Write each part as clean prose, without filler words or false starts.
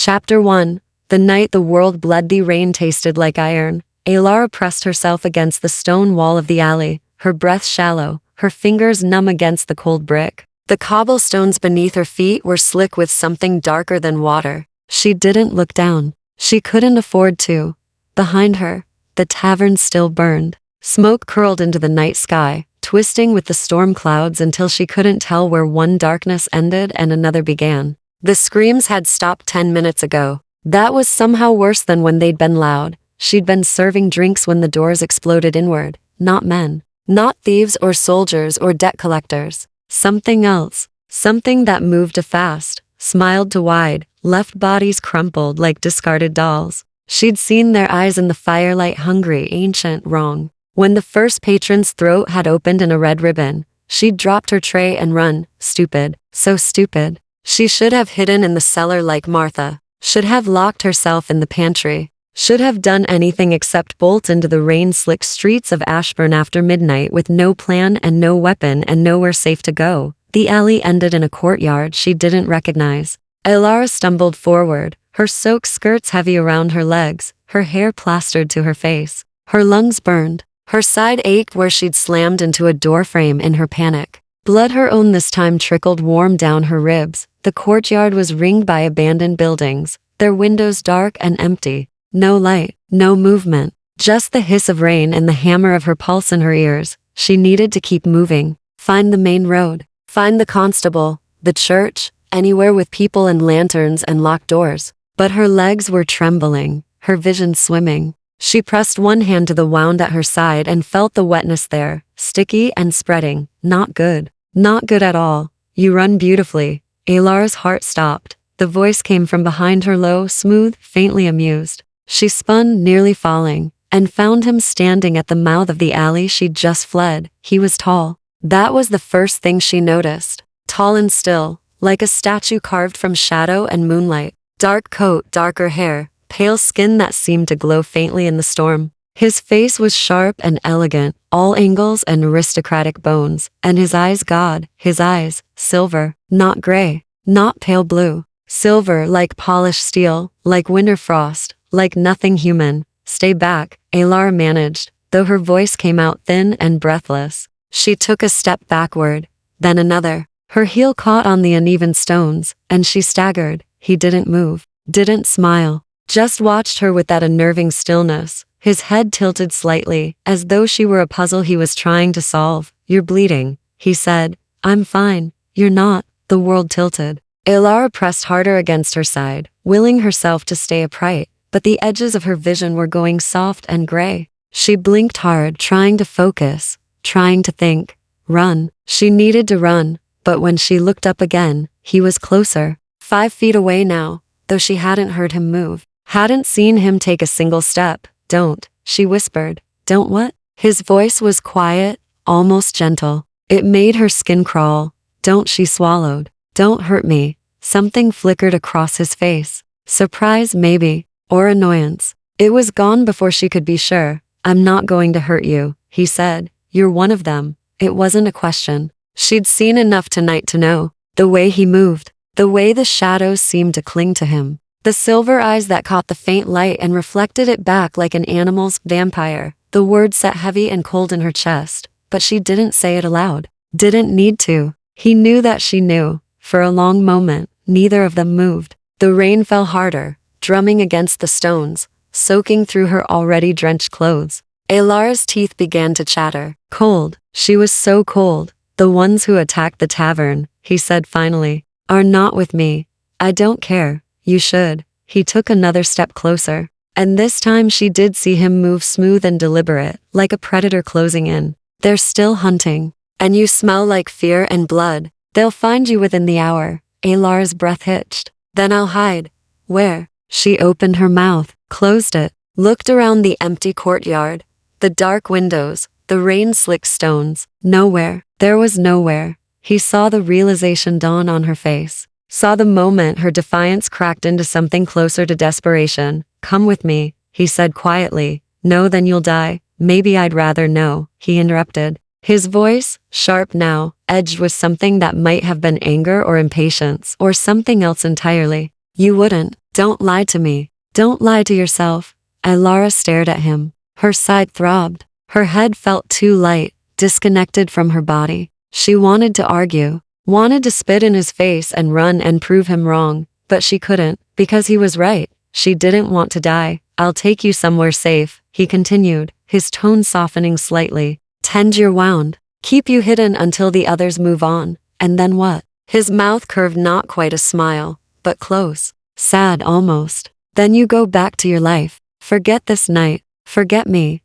Chapter 1. The night the world bled, the rain tasted like iron. Alara pressed herself against the stone wall of the alley, her breath shallow, her fingers numb against the cold brick. The cobblestones beneath her feet were slick with something darker than water. She didn't look down. She couldn't afford to. Behind her, the tavern still burned. Smoke curled into the night sky, twisting with the storm clouds until she couldn't tell where one darkness ended and another began. The screams had stopped 10 minutes ago. That was somehow worse than when they'd been loud. She'd been serving drinks when the doors exploded inward. Not men. Not thieves or soldiers or debt collectors. Something else. Something that moved too fast, smiled too wide, left bodies crumpled like discarded dolls. She'd seen their eyes in the firelight, hungry, ancient, wrong. When the first patron's throat had opened in a red ribbon, she'd dropped her tray and run. Stupid. So stupid. She should have hidden in the cellar like Martha. Should have locked herself in the pantry. Should have done anything except bolt into the rain-slicked streets of Ashburn after midnight with no plan and no weapon and nowhere safe to go. The alley ended in a courtyard she didn't recognize. Alara stumbled forward, her soaked skirts heavy around her legs, her hair plastered to her face. Her lungs burned. Her side ached where she'd slammed into a doorframe in her panic. Blood, her own this time, trickled warm down her ribs. The courtyard was ringed by abandoned buildings, their windows dark and empty. No light, no movement, just the hiss of rain and the hammer of her pulse in her ears. She needed to keep moving, find the main road, find the constable, the church, anywhere with people and lanterns and locked doors. But her legs were trembling, her vision swimming. She pressed one hand to the wound at her side and felt the wetness there, sticky and spreading. Not good. Not good at all. You run beautifully. Alara's heart stopped. The voice came from behind her, low, smooth, faintly amused. She spun, nearly falling, and found him standing at the mouth of the alley she'd just fled. He was tall. That was the first thing she noticed. Tall and still, like a statue carved from shadow and moonlight. Dark coat, darker hair, pale skin that seemed to glow faintly in the storm. His face was sharp and elegant, all angles and aristocratic bones, and his eyes, God, his eyes, silver, not gray, not pale blue. Silver like polished steel, like winter frost, like nothing human. Stay back, Alara managed, though her voice came out thin and breathless. She took a step backward, then another. Her heel caught on the uneven stones, and she staggered. He didn't move, didn't smile, just watched her with that unnerving stillness, his head tilted slightly, as though she were a puzzle he was trying to solve. You're bleeding, he said. I'm fine. You're not. The world tilted. Alara pressed harder against her side, willing herself to stay upright, but the edges of her vision were going soft and gray. She blinked hard, trying to focus, trying to think. Run. She needed to run, but when she looked up again, he was closer. 5 feet away now, though she hadn't heard him move, hadn't seen him take a single step. Don't, she whispered. Don't what? His voice was quiet, almost gentle. It made her skin crawl. Don't, she swallowed. Don't hurt me. Something flickered across his face. Surprise, maybe, or annoyance. It was gone before she could be sure. I'm not going to hurt you, he said. You're one of them. It wasn't a question. She'd seen enough tonight to know. The way he moved, the way the shadows seemed to cling to him. The silver eyes that caught the faint light and reflected it back like an animal's. Vampire. The word sat heavy and cold in her chest, but she didn't say it aloud. Didn't need to. He knew that she knew. For a long moment, neither of them moved. The rain fell harder, drumming against the stones, soaking through her already drenched clothes. Alara's teeth began to chatter. Cold. She was so cold. The ones who attacked the tavern, he said finally, are not with me. I don't care. You should. He took another step closer, and this time she did see him move smooth and deliberate, like a predator closing in. They're still hunting. And you smell like fear and blood. They'll find you within the hour. Alara's breath hitched. Then I'll hide. Where? She opened her mouth, closed it, looked around the empty courtyard, the dark windows, the rain-slicked stones. Nowhere. There was nowhere. He saw the realization dawn on her face. Saw the moment her defiance cracked into something closer to desperation. Come with me, he said quietly. No, then you'll die. Maybe I'd rather no, he interrupted. His voice, sharp now, edged with something that might have been anger or impatience or something else entirely. You wouldn't. Don't lie to me. Don't lie to yourself. Ilara stared at him. Her side throbbed. Her head felt too light, disconnected from her body. She wanted to argue, wanted to spit in his face and run and prove him wrong, but she couldn't, because he was right. She didn't want to die. I'll take you somewhere safe, he continued, his tone softening slightly. Tend your wound. Keep you hidden until the others move on. And then what? His mouth curved, not quite a smile, but close. Sad almost. Then you go back to your life. Forget this night. Forget me.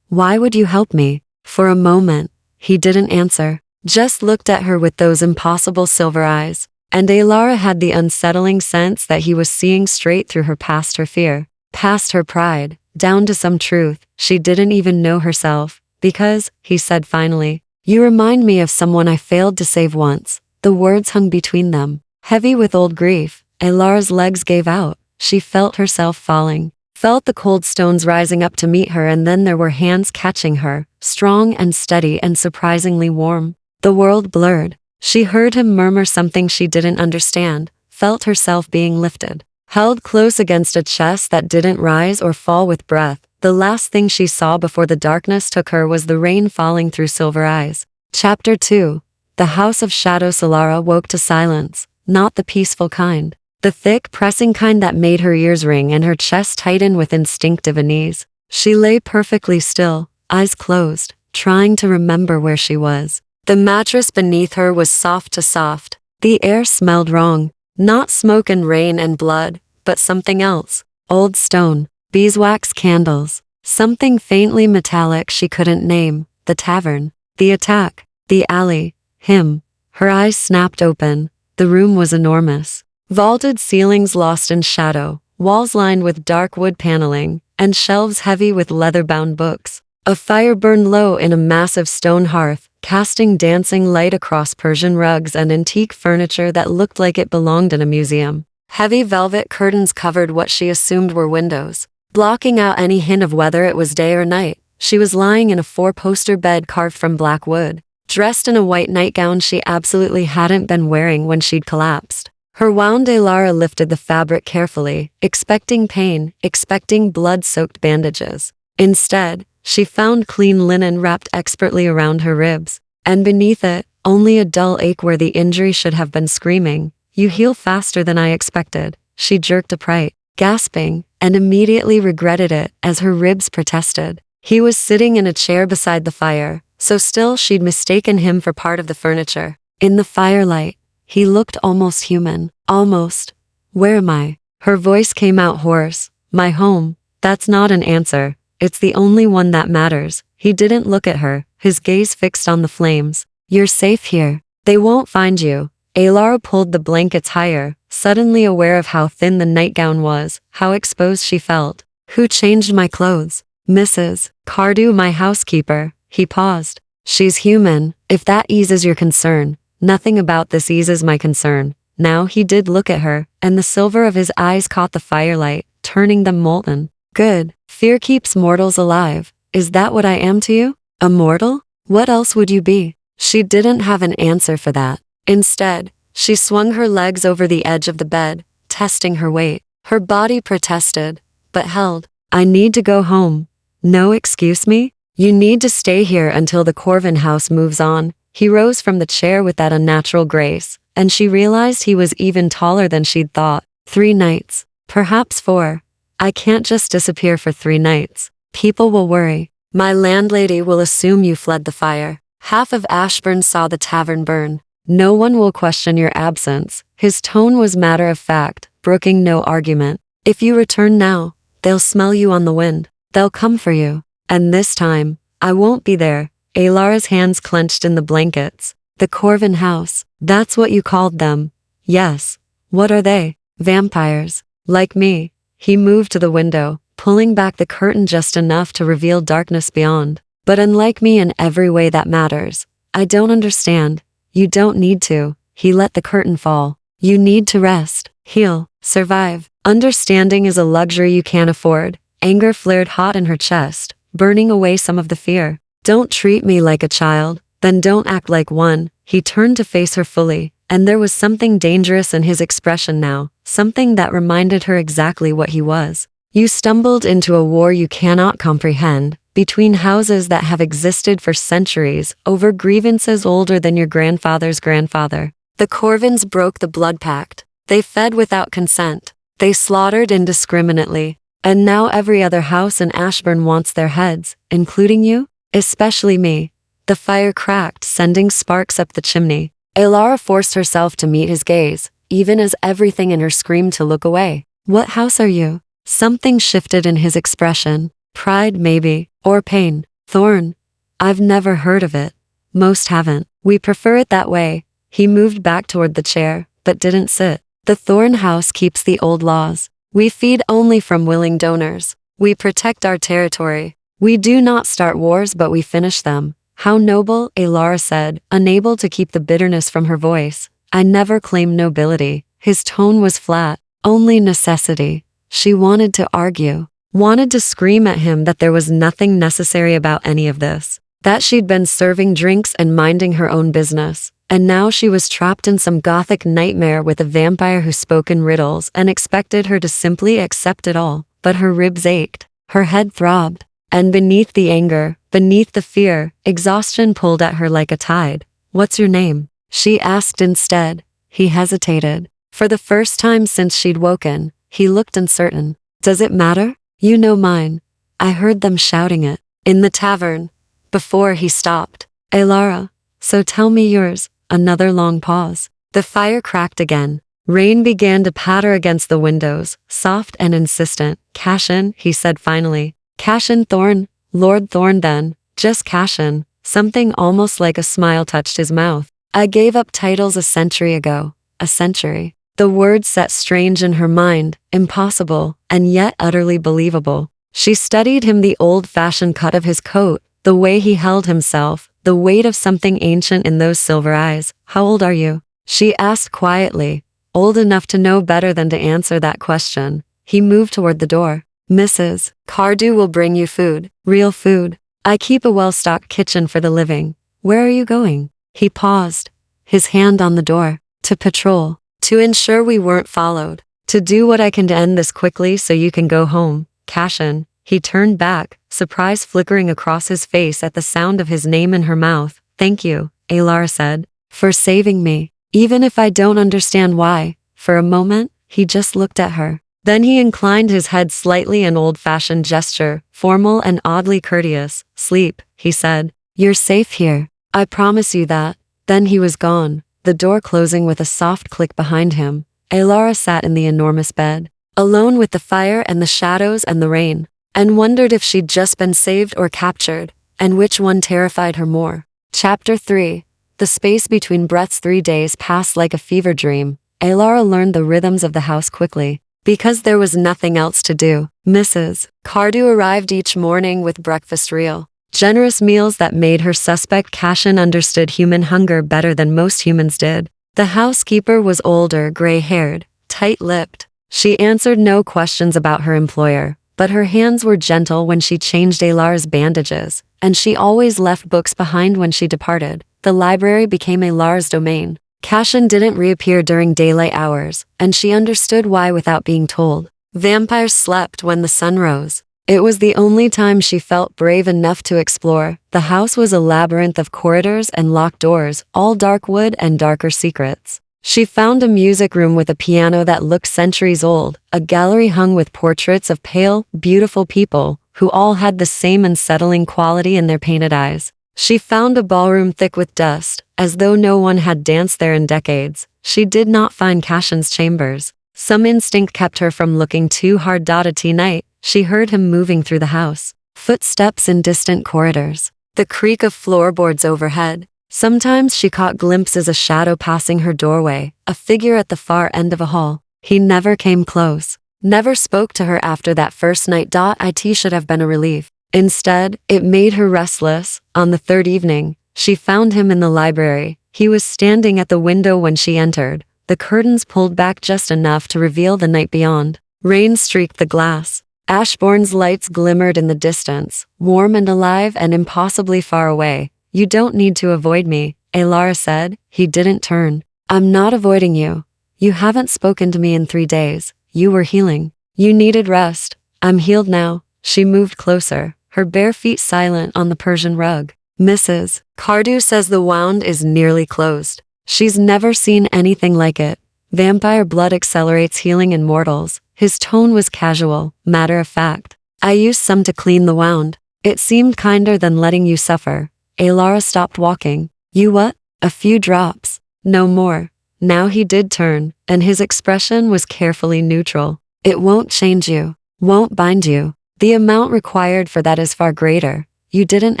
Why would you help me? For a moment, he didn't answer, just looked at her with those impossible silver eyes. And Ilara had the unsettling sense that he was seeing straight through her, past her fear, past her pride, down to some truth she didn't even know herself. Because, he said finally, you remind me of someone I failed to save once. The words hung between them, heavy with old grief. Ilara's legs gave out. She felt herself falling, felt the cold stones rising up to meet her, and then there were hands catching her, strong and steady and surprisingly warm. The world blurred. She heard him murmur something she didn't understand, felt herself being lifted, held close against a chest that didn't rise or fall with breath. The last thing she saw before the darkness took her was the rain falling through silver eyes. Chapter 2. The House of Shadows. Ilara woke to silence, not the peaceful kind. The thick, pressing kind that made her ears ring and her chest tighten with instinctive unease. She lay perfectly still, eyes closed, trying to remember where she was. The mattress beneath her was soft to soft. The air smelled wrong, not smoke and rain and blood, but something else. Old stone, beeswax candles, something faintly metallic she couldn't name. The tavern, the attack, the alley, him. Her eyes snapped open. The room was enormous. Vaulted ceilings lost in shadow, walls lined with dark wood paneling, and shelves heavy with leather-bound books. A fire burned low in a massive stone hearth, casting dancing light across Persian rugs and antique furniture that looked like it belonged in a museum. Heavy velvet curtains covered what she assumed were windows, blocking out any hint of whether it was day or night. She was lying in a four-poster bed carved from black wood, dressed in a white nightgown she absolutely hadn't been wearing when she'd collapsed. Her wound. Ilara lifted the fabric carefully, expecting pain, expecting blood-soaked bandages. Instead, she found clean linen wrapped expertly around her ribs, and beneath it, only a dull ache where the injury should have been screaming. You heal faster than I expected. She jerked upright, gasping, and immediately regretted it as her ribs protested. He was sitting in a chair beside the fire, so still she'd mistaken him for part of the furniture. In the firelight, he looked almost human. Almost. Where am I? Her voice came out hoarse. My home. That's not an answer. It's the only one that matters. He didn't look at her, his gaze fixed on the flames. You're safe here. They won't find you. Ilara pulled the blankets higher, suddenly aware of how thin the nightgown was, how exposed she felt. Who changed my clothes? Mrs. Cardew, my housekeeper. He paused. She's human, if that eases your concern. Nothing about this eases my concern. Now he did look at her, and the silver of his eyes caught the firelight, turning them molten. Good. Fear keeps mortals alive. Is that what I am to you? A mortal? What else would you be? She didn't have an answer for that. Instead, she swung her legs over the edge of the bed, testing her weight. Her body protested, but held. I need to go home. No, excuse me? You need to stay here until the Corvin house moves on. He rose from the chair with that unnatural grace, and she realized he was even taller than she'd thought. 3 nights. Perhaps 4. I can't just disappear for 3 nights. People will worry. My landlady will assume you fled the fire. Half of Ashburn saw the tavern burn. No one will question your absence. His tone was matter of fact, brooking no argument. If you return now, they'll smell you on the wind. They'll come for you. And this time, I won't be there. Ilara's hands clenched in the blankets. The Corvin house. That's what you called them. Yes. What are they? Vampires. Like me. He moved to the window, pulling back the curtain just enough to reveal darkness beyond. But unlike me in every way that matters. I don't understand. You don't need to. He let the curtain fall. You need to rest, heal, survive. Understanding is a luxury you can't afford. Anger flared hot in her chest, burning away some of the fear. Don't treat me like a child, then don't act like one. He turned to face her fully, and there was something dangerous in his expression now, something that reminded her exactly what he was. You stumbled into a war you cannot comprehend, between houses that have existed for centuries, over grievances older than your grandfather's grandfather. The Corvins broke the blood pact. They fed without consent. They slaughtered indiscriminately. And now every other house in Ashburn wants their heads, including you, especially me. The fire cracked, sending sparks up the chimney. Elara forced herself to meet his gaze, even as everything in her screamed to look away. What house are you? Something shifted in his expression. Pride, maybe, or pain. Thorn. I've never heard of it. Most haven't. We prefer it that way. He moved back toward the chair, but didn't sit. The Thorn house keeps the old laws. We feed only from willing donors. We protect our territory. We do not start wars, but we finish them. How noble, Elara said, unable to keep the bitterness from her voice. I never claimed nobility. His tone was flat. Only necessity. She wanted to argue, wanted to scream at him that there was nothing necessary about any of this, that she'd been serving drinks and minding her own business, and now she was trapped in some gothic nightmare with a vampire who spoke in riddles and expected her to simply accept it all. But her ribs ached, her head throbbed, and beneath the anger, beneath the fear, exhaustion pulled at her like a tide. What's your name? She asked instead. He hesitated. For the first time since she'd woken, he looked uncertain. Does it matter? You know mine. I heard them shouting it. In the tavern. Before he stopped. Elara. So tell me yours. Another long pause. The fire cracked again. Rain began to patter against the windows, soft and insistent. Cashin, he said finally. Cashin Thorn. Lord Thorn then. Just Cashin. Something almost like a smile touched his mouth. I gave up titles a century ago. A century. The words sat strange in her mind, impossible, and yet utterly believable. She studied him, the old-fashioned cut of his coat, the way he held himself, the weight of something ancient in those silver eyes. How old are you? She asked quietly, old enough to know better than to answer that question. He moved toward the door. Mrs. Cardew will bring you food, real food. I keep a well-stocked kitchen for the living. Where are you going? He paused, his hand on the door. To patrol. To ensure we weren't followed. To do what I can to end this quickly so you can go home. Cashin. He turned back, surprise flickering across his face at the sound of his name in her mouth. Thank you, Elara said, for saving me. Even if I don't understand why. For a moment, he just looked at her. Then he inclined his head slightly, an old-fashioned gesture, formal and oddly courteous. Sleep, he said. You're safe here. I promise you that. Then he was gone. The door closing with a soft click behind him. Elara sat in the enormous bed, alone with the fire and the shadows and the rain, and wondered if she'd just been saved or captured, and which one terrified her more. Chapter 3. The space between breaths. 3 days passed like a fever dream. Elara learned the rhythms of the house quickly, because there was nothing else to do. Mrs. Cardew arrived each morning with breakfast real. Generous meals that made her suspect. Cashin understood human hunger better than most humans did. The housekeeper was older, gray-haired, tight-lipped. She answered no questions about her employer, but her hands were gentle when she changed Elara's bandages, and she always left books behind when she departed. The library became Elara's domain. Cashin didn't reappear during daylight hours, and she understood why without being told. Vampires slept when the sun rose. It was the only time she felt brave enough to explore. The house was a labyrinth of corridors and locked doors, all dark wood and darker secrets. She found a music room with a piano that looked centuries old, a gallery hung with portraits of pale, beautiful people, who all had the same unsettling quality in their painted eyes. She found a ballroom thick with dust, as though no one had danced there in decades. She did not find Cashin's chambers. Some instinct kept her from looking too hard. At night, she heard him moving through the house. Footsteps in distant corridors. The creak of floorboards overhead. Sometimes she caught glimpses of a shadow passing her doorway, a figure at the far end of a hall. He never came close. Never spoke to her after that first night. It should have been a relief. Instead, it made her restless. On the third evening, she found him in the library. He was standing at the window when she entered, the curtains pulled back just enough to reveal the night beyond. Rain streaked the glass. Ashbourne's lights glimmered in the distance, warm and alive and impossibly far away. You don't need to avoid me, Elara said. He didn't turn. I'm not avoiding you. You haven't spoken to me in 3 days. You were healing. You needed rest. I'm healed now. She moved closer, her bare feet silent on the Persian rug. Mrs. Cardew says the wound is nearly closed. She's never seen anything like it. Vampire blood accelerates healing in mortals. His tone was casual, matter of fact. I used some to clean the wound. It seemed kinder than letting you suffer. Alara stopped walking. You what? A few drops. No more. Now he did turn, and his expression was carefully neutral. It won't change you. Won't bind you. The amount required for that is far greater. You didn't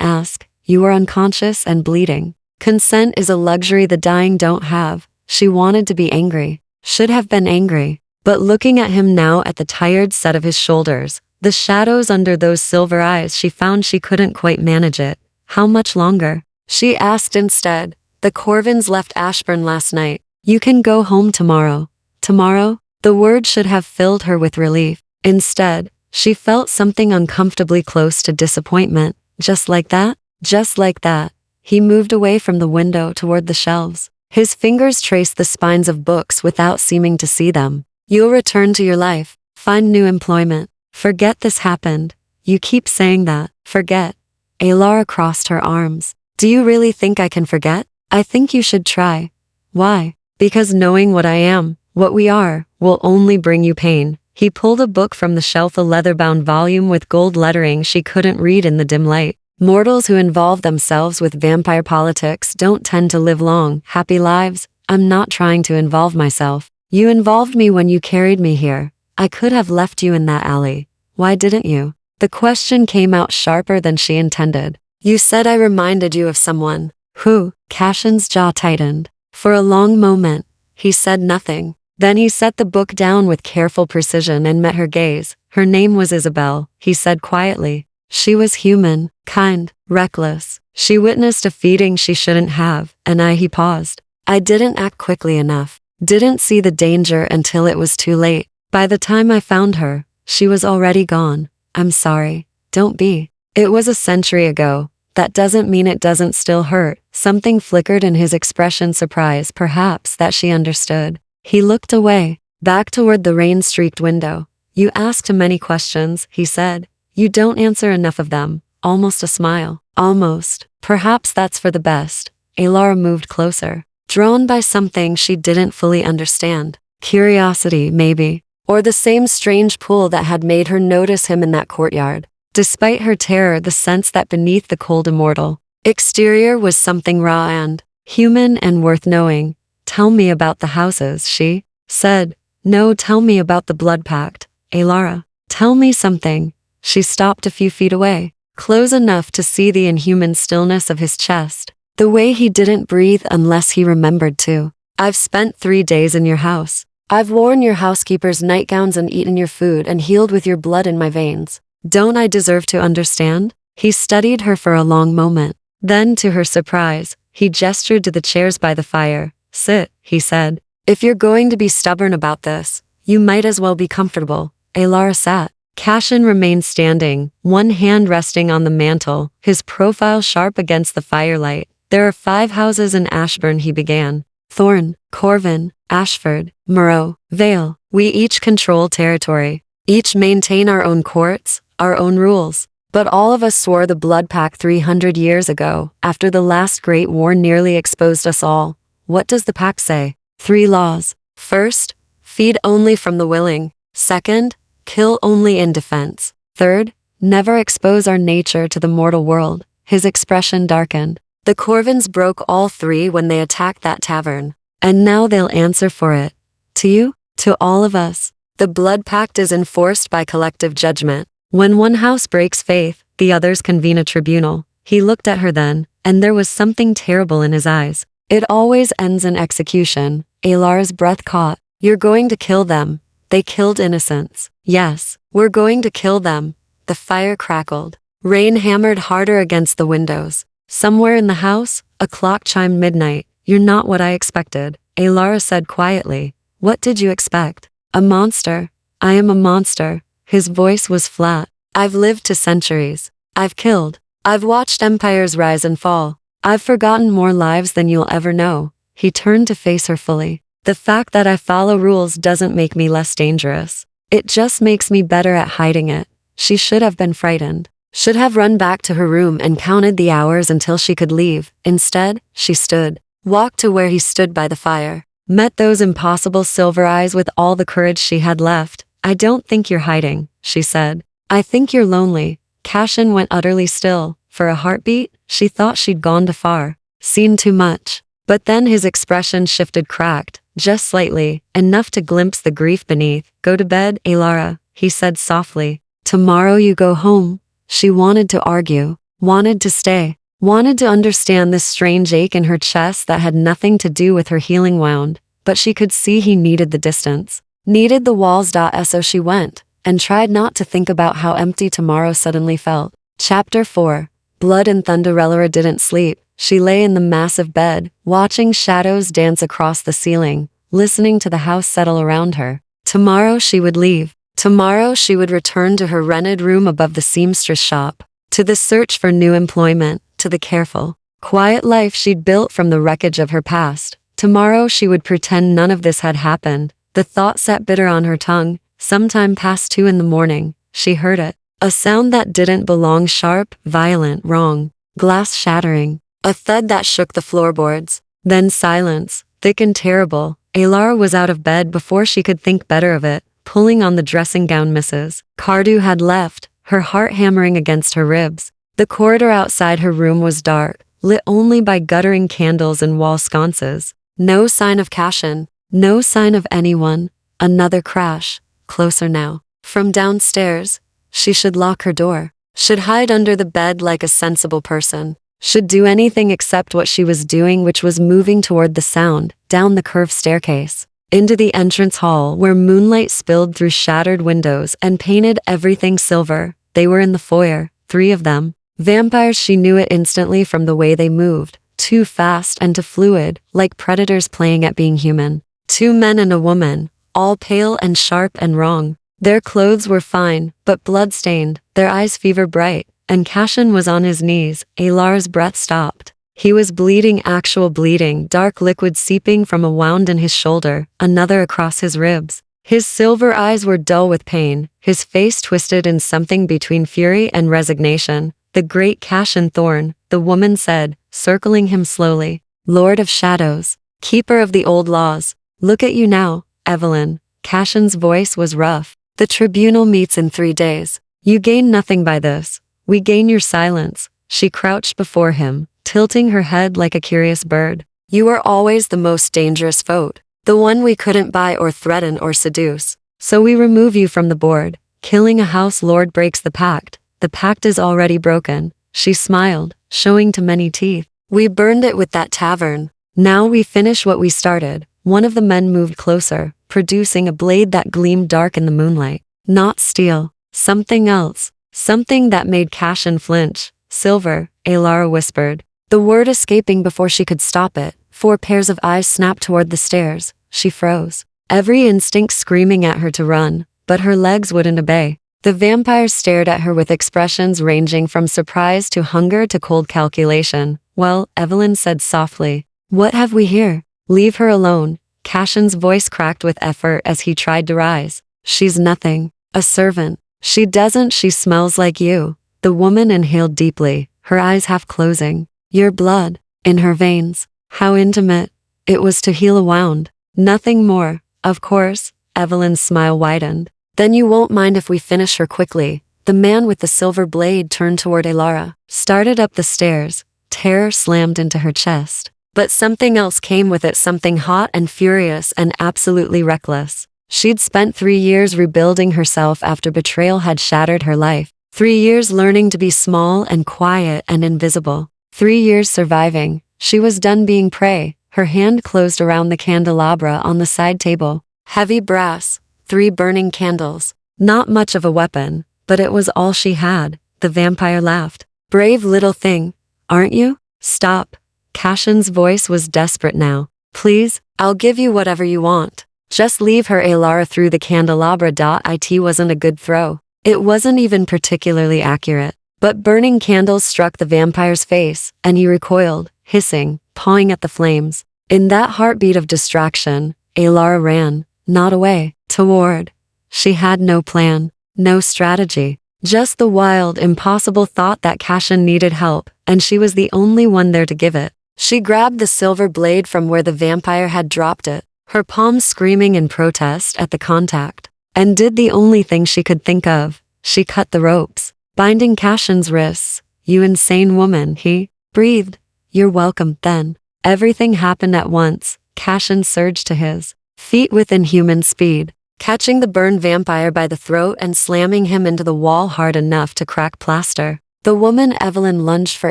ask. You were unconscious and bleeding. Consent is a luxury the dying don't have. She wanted to be angry. Should have been angry. But looking at him now at the tired set of his shoulders, the shadows under those silver eyes, she found she couldn't quite manage it. How much longer? She asked instead. The Corvins left Ashburn last night. You can go home tomorrow. Tomorrow? The word should have filled her with relief. Instead, she felt something uncomfortably close to disappointment. Just like that? Just like that. He moved away from the window toward the shelves. His fingers traced the spines of books without seeming to see them. You'll return to your life. Find new employment. Forget this happened. You keep saying that. Forget. Alara crossed her arms. Do you really think I can forget? I think you should try. Why? Because knowing what I am, what we are, will only bring you pain. He pulled a book from the shelf, a leather-bound volume with gold lettering she couldn't read in the dim light. Mortals who involve themselves with vampire politics don't tend to live long, happy lives. I'm not trying to involve myself. You involved me when you carried me here. I could have left you in that alley. Why didn't you? The question came out sharper than she intended. You said I reminded you of someone. Who? Cashin's jaw tightened. For a long moment, he said nothing. Then he set the book down with careful precision and met her gaze. Her name was Isabel, he said quietly. She was human, kind, reckless. She witnessed a feeding she shouldn't have, and he paused. I didn't act quickly enough. Didn't see the danger until it was too late. By the time I found her, she was already gone. I'm sorry. Don't be. It was a century ago. That doesn't mean it doesn't still hurt. Something flickered in his expression, surprise, perhaps, that she understood. He looked away, back toward the rain-streaked window. You ask too many questions, he said. You don't answer enough of them. Almost a smile. Almost. Perhaps that's for the best. Alara moved closer, drawn by something she didn't fully understand. Curiosity, maybe. Or the same strange pull that had made her notice him in that courtyard. Despite her terror, the sense that beneath the cold immortal exterior was something raw and human and worth knowing. Tell me about the houses, she said. No, tell me about the blood pact. Alara, tell me something. She stopped a few feet away, close enough to see the inhuman stillness of his chest, the way he didn't breathe unless he remembered to. I've spent 3 days in your house. I've worn your housekeeper's nightgowns and eaten your food and healed with your blood in my veins. Don't I deserve to understand? He studied her for a long moment. Then, to her surprise, he gestured to the chairs by the fire. Sit, he said. If you're going to be stubborn about this, you might as well be comfortable. Alara sat. Cashin remained standing, one hand resting on the mantel, his profile sharp against the firelight. There are 5 houses in Ashburn, he began. Thorn, Corvin, Ashford, Murrow, Vale. We each control territory. Each maintain our own courts, our own rules. But all of us swore the blood pact 300 years ago, after the last great war nearly exposed us all. What does the pact say? 3 laws. First, feed only from the willing. Second, kill only in defense. Third, never expose our nature to the mortal world. His expression darkened. The Corvins broke all 3 when they attacked that tavern. And now they'll answer for it. To you? To all of us. The blood pact is enforced by collective judgment. When one house breaks faith, the others convene a tribunal. He looked at her then, and there was something terrible in his eyes. It always ends in execution. Alara's breath caught. You're going to kill them. They killed innocents. Yes, we're going to kill them. The fire crackled. Rain hammered harder against the windows. Somewhere in the house, a clock chimed midnight. You're not what I expected, Alara said quietly. What did you expect? A monster. I am a monster. His voice was flat. I've lived to centuries. I've killed. I've watched empires rise and fall. I've forgotten more lives than you'll ever know. he turned to face her fully. The fact that I follow rules doesn't make me less dangerous. It just makes me better at hiding it. She should have been frightened. Should have run back to her room and counted the hours until she could leave. Instead, she stood, walked to where he stood by the fire, met those impossible silver eyes with all the courage she had left. I don't think you're hiding, she said. I think you're lonely. Cashin went utterly still. For a heartbeat, she thought she'd gone too far, seen too much. But then his expression shifted, cracked, just slightly, enough to glimpse the grief beneath. Go to bed, Alara, he said softly. Tomorrow you go home. She wanted to argue, wanted to stay, wanted to understand this strange ache in her chest that had nothing to do with her healing wound, but she could see he needed the distance, needed the walls. So she went, and tried not to think about how empty tomorrow suddenly felt. Chapter 4. Blood and Thunder. Alara didn't sleep. She lay in the massive bed, watching shadows dance across the ceiling, listening to the house settle around her. Tomorrow she would leave. Tomorrow she would return to her rented room above the seamstress shop, to the search for new employment, to the careful, quiet life she'd built from the wreckage of her past. Tomorrow she would pretend none of this had happened. The thought sat bitter on her tongue. Sometime past 2 in the morning, she heard it. A sound that didn't belong, sharp, violent, wrong, glass shattering. A thud that shook the floorboards. Then silence, thick and terrible. Alara was out of bed before she could think better of it, pulling on the dressing gown Mrs. Cardew had left, her heart hammering against her ribs. The corridor outside her room was dark, lit only by guttering candles and wall sconces. No sign of Cashin, no sign of anyone. Another crash, closer now. From downstairs. She should lock her door, should hide under the bed like a sensible person, should do anything except what she was doing, which was moving toward the sound, down the curved staircase, into the entrance hall where moonlight spilled through shattered windows and painted everything silver. They were in the foyer, 3 of them. Vampires. She knew it instantly from the way they moved, too fast and too fluid, like predators playing at being human. 2 men and a woman, all pale and sharp and wrong. Their clothes were fine, but blood-stained, their eyes fever-bright, and Cashin was on his knees. Alara's breath stopped. He was bleeding, actual bleeding, dark liquid seeping from a wound in his shoulder, another across his ribs. His silver eyes were dull with pain, his face twisted in something between fury and resignation. The great Cashin Thorn, the woman said, circling him slowly. Lord of Shadows, keeper of the old laws. Look at you now, Evelyn. Cashin's voice was rough. The tribunal meets in 3 days. You gain nothing by this. We gain your silence. She crouched before him, tilting her head like a curious bird. You are always the most dangerous foe, the one we couldn't buy or threaten or seduce. So we remove you from the board. Killing a house lord breaks the pact. The pact is already broken. She smiled, showing too many teeth. We burned it with that tavern. Now we finish what we started. One of the men moved closer, producing a blade that gleamed dark in the moonlight. Not steel. Something else. Something that made Cashin flinch. Silver, Alara whispered, the word escaping before she could stop it. 4 pairs of eyes snapped toward the stairs. She froze, every instinct screaming at her to run, but her legs wouldn't obey. The vampires stared at her with expressions ranging from surprise to hunger to cold calculation. Well, Evelyn said softly, what have we here? Leave her alone. Cashin's voice cracked with effort as he tried to rise. She's nothing. A servant. She doesn't. She smells like you. The woman inhaled deeply, her eyes half closing. Your blood, in her veins. How intimate. It was to heal a wound. Nothing more. Of course. Evelyn's smile widened. Then you won't mind if we finish her quickly. The man with the silver blade turned toward Alara, started up the stairs. Terror slammed into her chest. But something else came with it, something hot and furious and absolutely reckless. She'd spent 3 years rebuilding herself after betrayal had shattered her life. 3 years learning to be small and quiet and invisible. 3 years surviving. She was done being prey. Her hand closed around the candelabra on the side table. Heavy brass. 3 burning candles. Not much of a weapon, but it was all she had. The vampire laughed. Brave little thing, aren't you? Stop. Cashin's voice was desperate now. Please, I'll give you whatever you want. Just leave her. Alara threw the candelabra. It wasn't a good throw. It wasn't even particularly accurate. But burning candles struck the vampire's face, and he recoiled, hissing, pawing at the flames. In that heartbeat of distraction, Alara ran, not away, toward. She had no plan, no strategy, just the wild, impossible thought that Cashin needed help, and she was the only one there to give it. She grabbed the silver blade from where the vampire had dropped it, her palms screaming in protest at the contact, and did the only thing she could think of. She cut the ropes, binding Cashin's wrists. "You insane woman," he breathed. "You're welcome." Then, everything happened at once. Cashin surged to his feet with inhuman speed, catching the burned vampire by the throat and slamming him into the wall hard enough to crack plaster. The woman Evelyn lunged for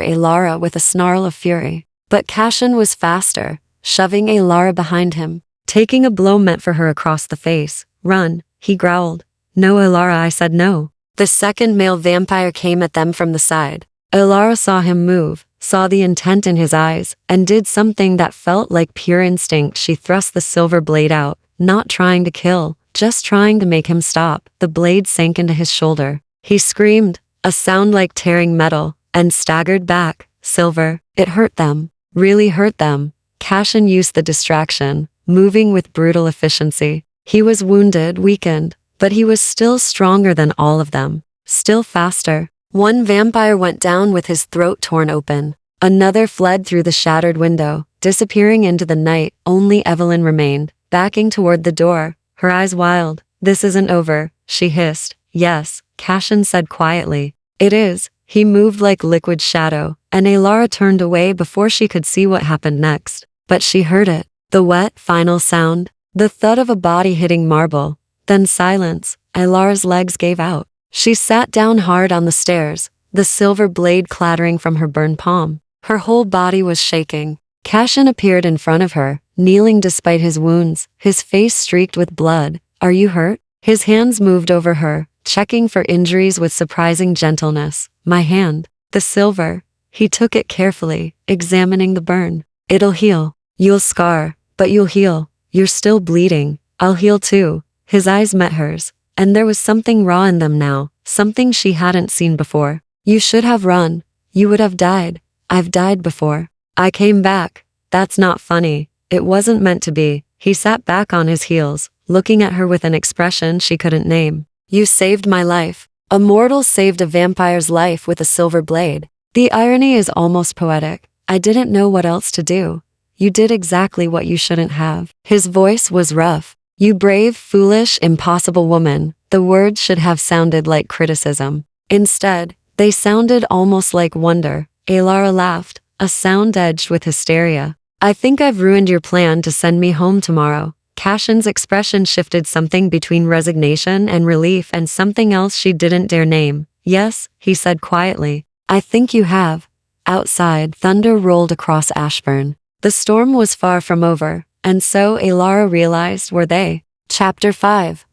Alara with a snarl of fury, but Cashin was faster, shoving Alara behind him, taking a blow meant for her across the face. "Run," he growled. "No, Alara, I said no." The second male vampire came at them from the side. Alara saw him move, saw the intent in his eyes, and did something that felt like pure instinct. She thrust the silver blade out, not trying to kill, just trying to make him stop. The blade sank into his shoulder. He screamed, a sound like tearing metal, and staggered back. Silver. It hurt them. Really hurt them. Cashin used the distraction, moving with brutal efficiency. He was wounded, weakened, but he was still stronger than all of them. Still faster. One vampire went down with his throat torn open. Another fled through the shattered window, disappearing into the night. Only Evelyn remained, backing toward the door, her eyes wild. "This isn't over," she hissed. "Yes," Cashin said quietly. "It is." He moved like liquid shadow, and Alara turned away before she could see what happened next. But she heard it. The wet, final sound. The thud of a body hitting marble. Then silence. Alara's legs gave out. She sat down hard on the stairs, the silver blade clattering from her burned palm. Her whole body was shaking. Cashin appeared in front of her, kneeling despite his wounds, his face streaked with blood. "Are you hurt?" His hands moved over her, checking for injuries with surprising gentleness. "My hand." The silver. He took it carefully, examining the burn. "It'll heal. You'll scar, but you'll heal. You're still bleeding. I'll heal too." His eyes met hers, and there was something raw in them now, something she hadn't seen before. "You should have run. You would have died. I've died before. I came back. That's not funny. It wasn't meant to be." He sat back on his heels, looking at her with an expression she couldn't name. "You saved my life." Immortal saved a vampire's life with a silver blade. The irony is almost poetic. "I didn't know what else to do. You did exactly what you shouldn't have." His voice was rough. "You brave, foolish, impossible woman." The words should have sounded like criticism. Instead, they sounded almost like wonder. Alara laughed, a sound edged with hysteria. "I think I've ruined your plan to send me home tomorrow." Cashin's expression shifted, something between resignation and relief and something else she didn't dare name. "Yes," he said quietly. "I think you have." Outside, thunder rolled across Ashburn. The storm was far from over, and so Alara realized were they. Chapter 5.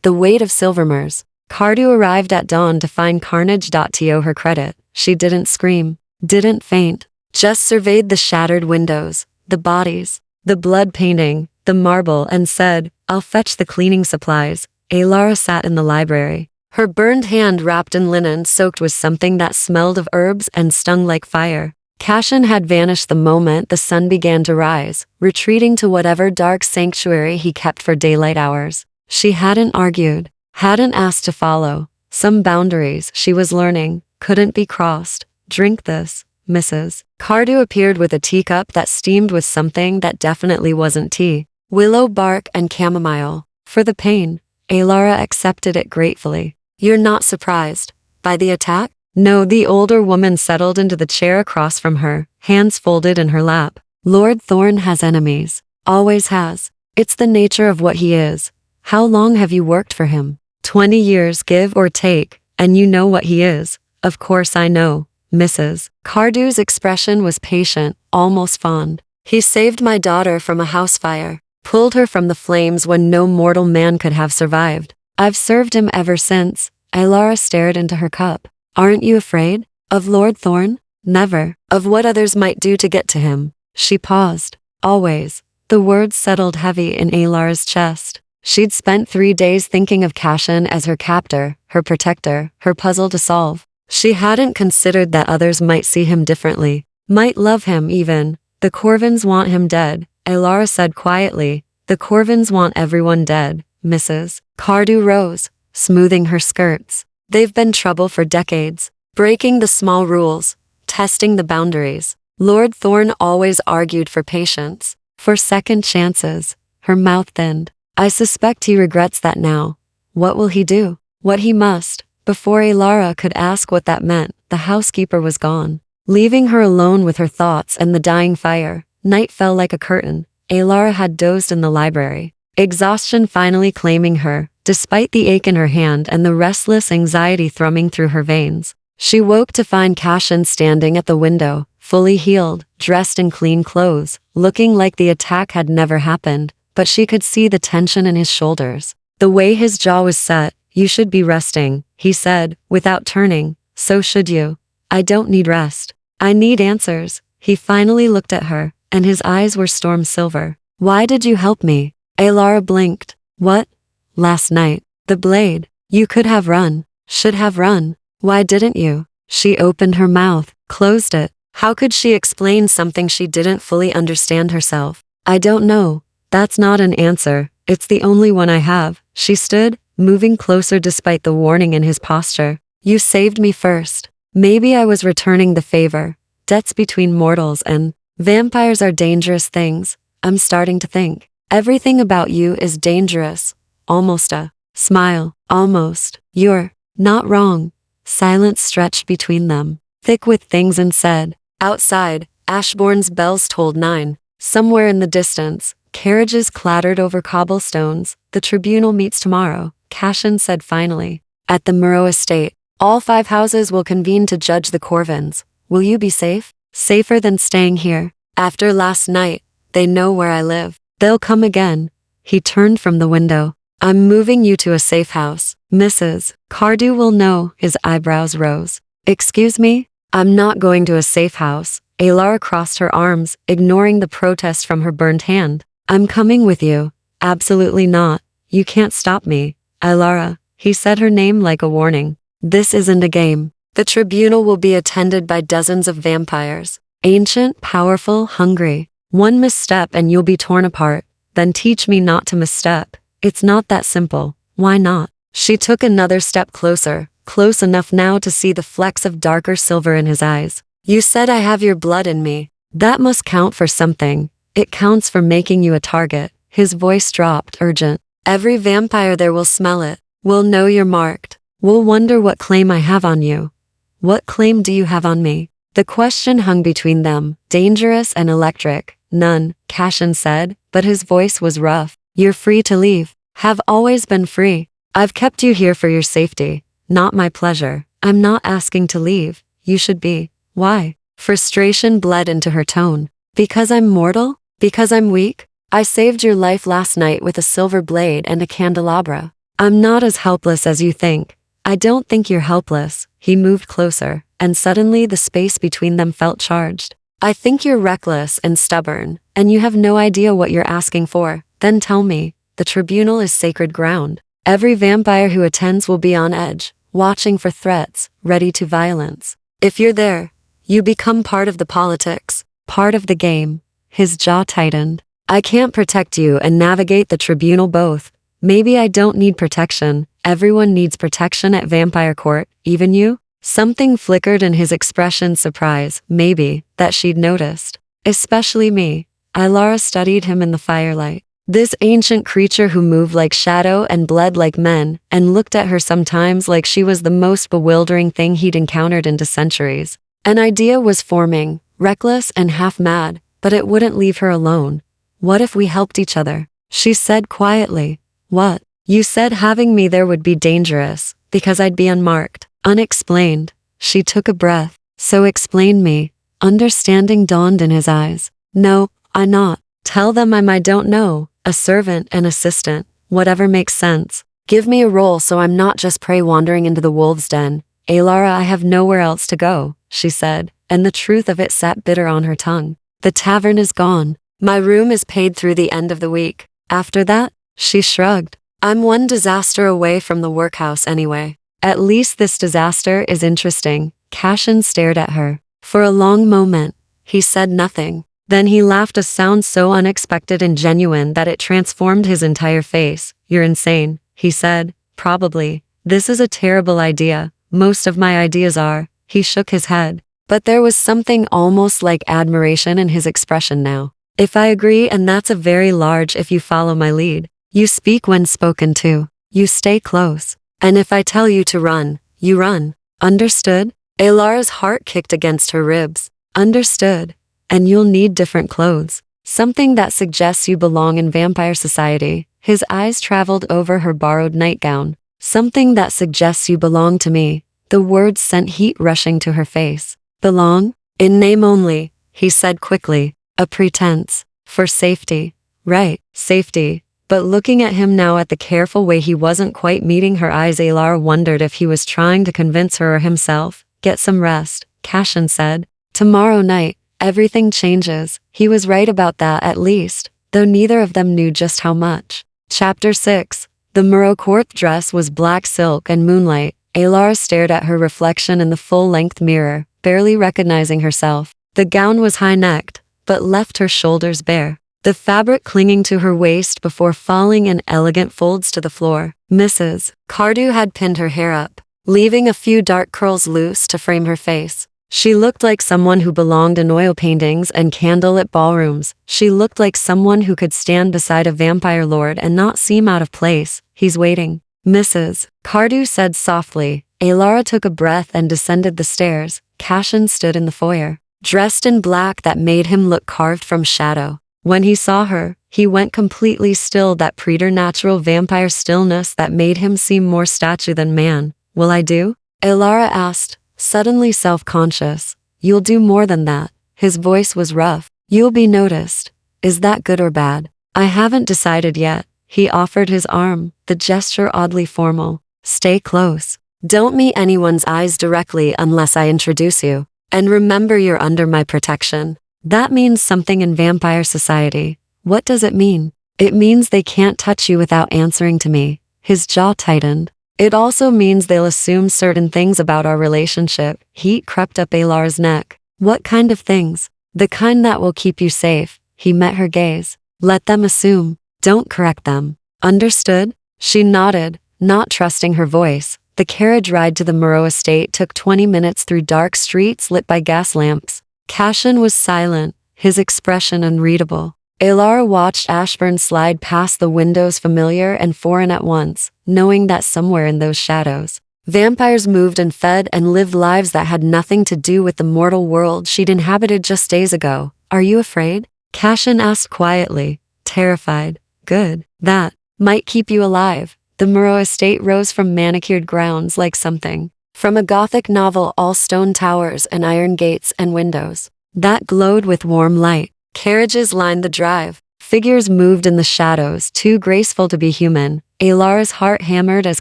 The Weight of Silvermers. Cardew arrived at dawn to find carnage. To her credit, she didn't scream, didn't faint, just surveyed the shattered windows, the bodies, the blood painting, the marble, and said, "I'll fetch the cleaning supplies." Alara sat in the library, her burned hand wrapped in linen soaked with something that smelled of herbs and stung like fire. Cashin had vanished the moment the sun began to rise, retreating to whatever dark sanctuary he kept for daylight hours. She hadn't argued, hadn't asked to follow. Some boundaries, she was learning, couldn't be crossed. "Drink this, Mrs." Cardew appeared with a teacup that steamed with something that definitely wasn't tea. Willow bark and chamomile. For the pain, Alara accepted it gratefully. "You're not surprised by the attack?" "No." The older woman settled into the chair across from her, hands folded in her lap. "Lord Thorn has enemies. Always has. It's the nature of what he is." "How long have you worked for him?" 20 years, give or take, and you know what he is." "Of course I know, Mrs." Cardew's expression was patient, almost fond. "He saved my daughter from a house fire, pulled her from the flames when no mortal man could have survived. I've served him ever since." Alara stared into her cup. "Aren't you afraid? Of Lord Thorn?" "Never." "Of what others might do to get to him?" She paused. "Always." The words settled heavy in Alara's chest. She'd spent 3 days thinking of Cashin as her captor, her protector, her puzzle to solve. She hadn't considered that others might see him differently, might love him even. The Corvins want him dead, Alara said quietly. The Corvins want everyone dead, Mrs. Cardew rose, smoothing her skirts. They've been trouble for decades, breaking the small rules, testing the boundaries. Lord Thorne always argued for patience, for second chances. Her mouth thinned. I suspect he regrets that now. What will he do? What he must. Before Alara could ask what that meant, the housekeeper was gone, leaving her alone with her thoughts and the dying fire. Night fell like a curtain. Alara had dozed in the library, exhaustion finally claiming her, despite the ache in her hand and the restless anxiety thrumming through her veins. She woke to find Cashin standing at the window, fully healed, dressed in clean clothes, looking like the attack had never happened, but she could see the tension in his shoulders. The way his jaw was set. You should be resting, he said, without turning. So should you. I don't need rest. I need answers. He finally looked at her, and his eyes were storm silver. Why did you help me? Alara blinked. What? Last night. The blade. You could have run. Should have run. Why didn't you? She opened her mouth, closed it. How could she explain something she didn't fully understand herself? I don't know. That's not an answer. It's the only one I have. She stood, moving closer despite the warning in his posture. You saved me first. Maybe I was returning the favor. Debts between mortals and vampires are dangerous things. I'm starting to think. Everything about you is dangerous. Almost a smile. Almost. You're not wrong. Silence stretched between them, thick with things unsaid. Outside, Ashbourne's bells tolled 9. Somewhere in the distance, carriages clattered over cobblestones. The tribunal meets tomorrow, Cashin said finally. At the Murrow estate, all 5 houses will convene to judge the Corvins. Will you be safe? Safer than staying here. After last night, they know where I live. They'll come again. He turned from the window. I'm moving you to a safe house. Mrs. Cardew will know. His eyebrows rose. Excuse me? I'm not going to a safe house. Alara crossed her arms, ignoring the protest from her burned hand. I'm coming with you. Absolutely not. You can't stop me. Alara. He said her name like a warning. This isn't a game. The tribunal will be attended by dozens of vampires. Ancient, powerful, hungry. One misstep and you'll be torn apart. Then teach me not to misstep. It's not that simple. Why not? She took another step closer, close enough now to see the flecks of darker silver in his eyes. You said I have your blood in me. That must count for something. It counts for making you a target. His voice dropped, urgent. Every vampire there will smell it. Will know you're marked. Will wonder what claim I have on you. What claim do you have on me? The question hung between them, dangerous and electric. None, Cashin said, but his voice was rough. You're free to leave. Have always been free. I've kept you here for your safety, not my pleasure. I'm not asking to leave. You should be. Why? Frustration bled into her tone. Because I'm mortal? Because I'm weak? I saved your life last night with a silver blade and a candelabra. I'm not as helpless as you think. I don't think you're helpless. He moved closer, and suddenly the space between them felt charged. I think you're reckless and stubborn, and you have no idea what you're asking for. Then tell me. The tribunal is sacred ground. Every vampire who attends will be on edge, watching for threats, ready to violence. If you're there, you become part of the politics, part of the game. His jaw tightened. I can't protect you and navigate the tribunal both. Maybe I don't need protection. Everyone needs protection at Vampire Court, even you? Something flickered in his expression, surprise, maybe, that she'd noticed. Especially me. Alara studied him in the firelight. This ancient creature who moved like shadow and bled like men, and looked at her sometimes like she was the most bewildering thing he'd encountered in centuries. An idea was forming, reckless and half mad, but it wouldn't leave her alone. What if we helped each other? She said quietly. What? You said having me there would be dangerous, because I'd be unmarked, unexplained. She took a breath. So explain me. Understanding dawned in his eyes. No, I not. Tell them I don't know. A servant, an assistant, whatever makes sense. Give me a role so I'm not just prey wandering into the wolves' den. Alara, I have nowhere else to go, she said, and the truth of it sat bitter on her tongue. The tavern is gone. My room is paid through the end of the week. After that, she shrugged. I'm one disaster away from the workhouse anyway. At least this disaster is interesting. Cashin stared at her. For a long moment, he said nothing. Then he laughed, a sound so unexpected and genuine that it transformed his entire face. "You're insane," he said. "Probably. This is a terrible idea. Most of my ideas are." He shook his head. But there was something almost like admiration in his expression now. "If I agree, and that's a very large if you follow my lead. You speak when spoken to. You stay close. And if I tell you to run, you run. Understood?" Elara's heart kicked against her ribs. "Understood. And you'll need different clothes. Something that suggests you belong in vampire society." His eyes traveled over her borrowed nightgown. "Something that suggests you belong to me." The words sent heat rushing to her face. "Belong? In name only," he said quickly. "A pretense. For safety." "Right, safety." But looking at him now, at the careful way he wasn't quite meeting her eyes, Alara wondered if he was trying to convince her or himself. "Get some rest," Cashin said. "Tomorrow night, everything changes." He was right about that, at least, though neither of them knew just how much. Chapter 6. The Muro court dress was black silk and moonlight. Alara stared at her reflection in the full-length mirror, barely recognizing herself. The gown was high-necked, but left her shoulders bare, the fabric clinging to her waist before falling in elegant folds to the floor. Mrs. Cardew had pinned her hair up, leaving a few dark curls loose to frame her face. She looked like someone who belonged in oil paintings and candlelit ballrooms. She looked like someone who could stand beside a vampire lord and not seem out of place. "He's waiting," Mrs. Cardew said softly. Alara took a breath and descended the stairs. Cashin stood in the foyer, dressed in black that made him look carved from shadow. When he saw her, he went completely still, that preternatural vampire stillness that made him seem more statue than man. "Will I do?" Alara asked, suddenly self-conscious. "You'll do more than that." His voice was rough. "You'll be noticed." "Is that good or bad?" "I haven't decided yet." He offered his arm, the gesture oddly formal. "Stay close. Don't meet anyone's eyes directly unless I introduce you. And remember, you're under my protection." That means something in vampire society. What does it mean? "It means they can't touch you without answering to me." His jaw tightened. "It also means they'll assume certain things about our relationship." Heat crept up Alara's neck. "What kind of things?" "The kind that will keep you safe." He met her gaze. "Let them assume. Don't correct them. Understood?" She nodded, not trusting her voice. The carriage ride to the Muro estate took 20 minutes through dark streets lit by gas lamps. Cashin was silent, his expression unreadable. Alara watched Ashburn slide past the windows, familiar and foreign at once, knowing that somewhere in those shadows, vampires moved and fed and lived lives that had nothing to do with the mortal world she'd inhabited just days ago. "Are you afraid?" Cashin asked quietly. "Terrified." "Good. That might keep you alive." The Muro estate rose from manicured grounds like something from a Gothic novel, all stone towers and iron gates and windows that glowed with warm light. Carriages lined the drive. Figures moved in the shadows, too graceful to be human. Alara's heart hammered as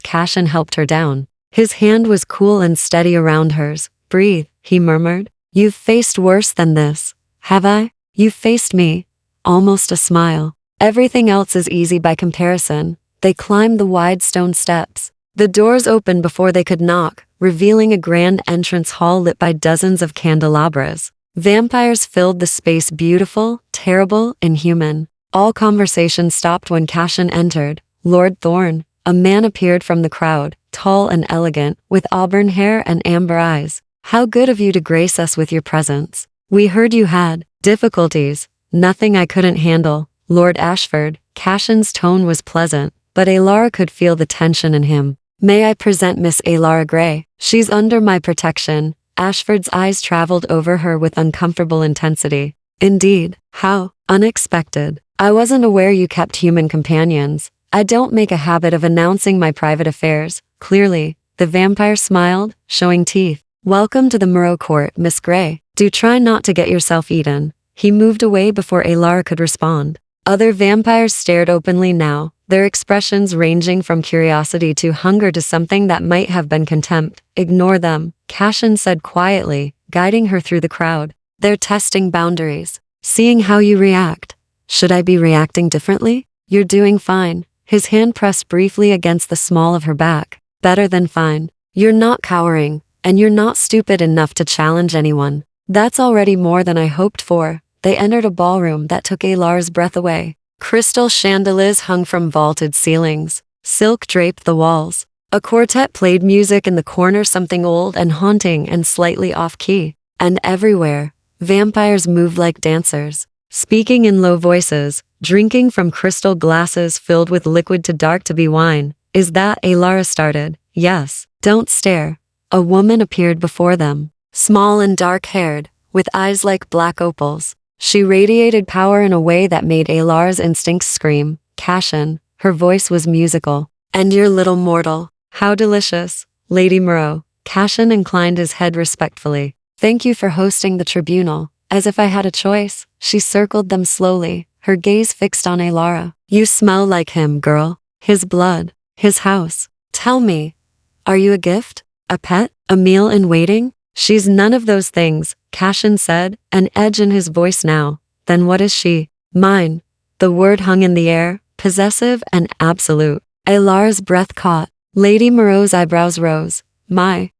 Cashin helped her down. His hand was cool and steady around hers. "Breathe," he murmured. "You've faced worse than this." "Have I?" "You've faced me." Almost a smile. "Everything else is easy by comparison." They climbed the wide stone steps. The doors opened before they could knock, revealing a grand entrance hall lit by dozens of candelabras. Vampires filled the space, beautiful, terrible, inhuman. All conversation stopped when Cashin entered. "Lord Thorne." A man appeared from the crowd, tall and elegant, with auburn hair and amber eyes. "How good of you to grace us with your presence. We heard you had difficulties." "Nothing I couldn't handle, Lord Ashford." Cashin's tone was pleasant, but Alara could feel the tension in him. "May I present Miss Alara Gray? She's under my protection." Ashford's eyes traveled over her with uncomfortable intensity. "Indeed. How unexpected. I wasn't aware you kept human companions." "I don't make a habit of announcing my private affairs." "Clearly." The vampire smiled, showing teeth. "Welcome to the Muro court, Miss Gray. Do try not to get yourself eaten." He moved away before Alara could respond. Other vampires stared openly now, their expressions ranging from curiosity to hunger to something that might have been contempt. "Ignore them," Cashin said quietly, guiding her through the crowd. "They're testing boundaries, seeing how you react." "Should I be reacting differently?" "You're doing fine." His hand pressed briefly against the small of her back. "Better than fine. You're not cowering, and you're not stupid enough to challenge anyone." "That's already more than I hoped for." they entered a ballroom that took Alar's breath away. Crystal chandeliers hung from vaulted ceilings. Silk draped the walls. A quartet played music in the corner, something old and haunting and slightly off-key. And everywhere, vampires moved like dancers, speaking in low voices, drinking from crystal glasses filled with liquid too dark to be wine. Is that? Alara started. Yes. Don't stare. A woman appeared before them, small and dark-haired, with eyes like black opals. She radiated power in a way that made Alar's instincts scream. Cashin. Her voice was musical. And your little mortal. How delicious. Lady Moreau. Cashin inclined his head respectfully. Thank you for hosting the tribunal. As if I had a choice, she circled them slowly, her gaze fixed on Alara. You smell like him, girl. His blood. His house. Tell me, are you a gift? A pet? A meal in waiting? She's none of those things, Cashin said, an edge in his voice now. Then what is she? Mine. The word hung in the air, possessive and absolute. Alara's breath caught. Lady Moreau's eyebrows rose. My,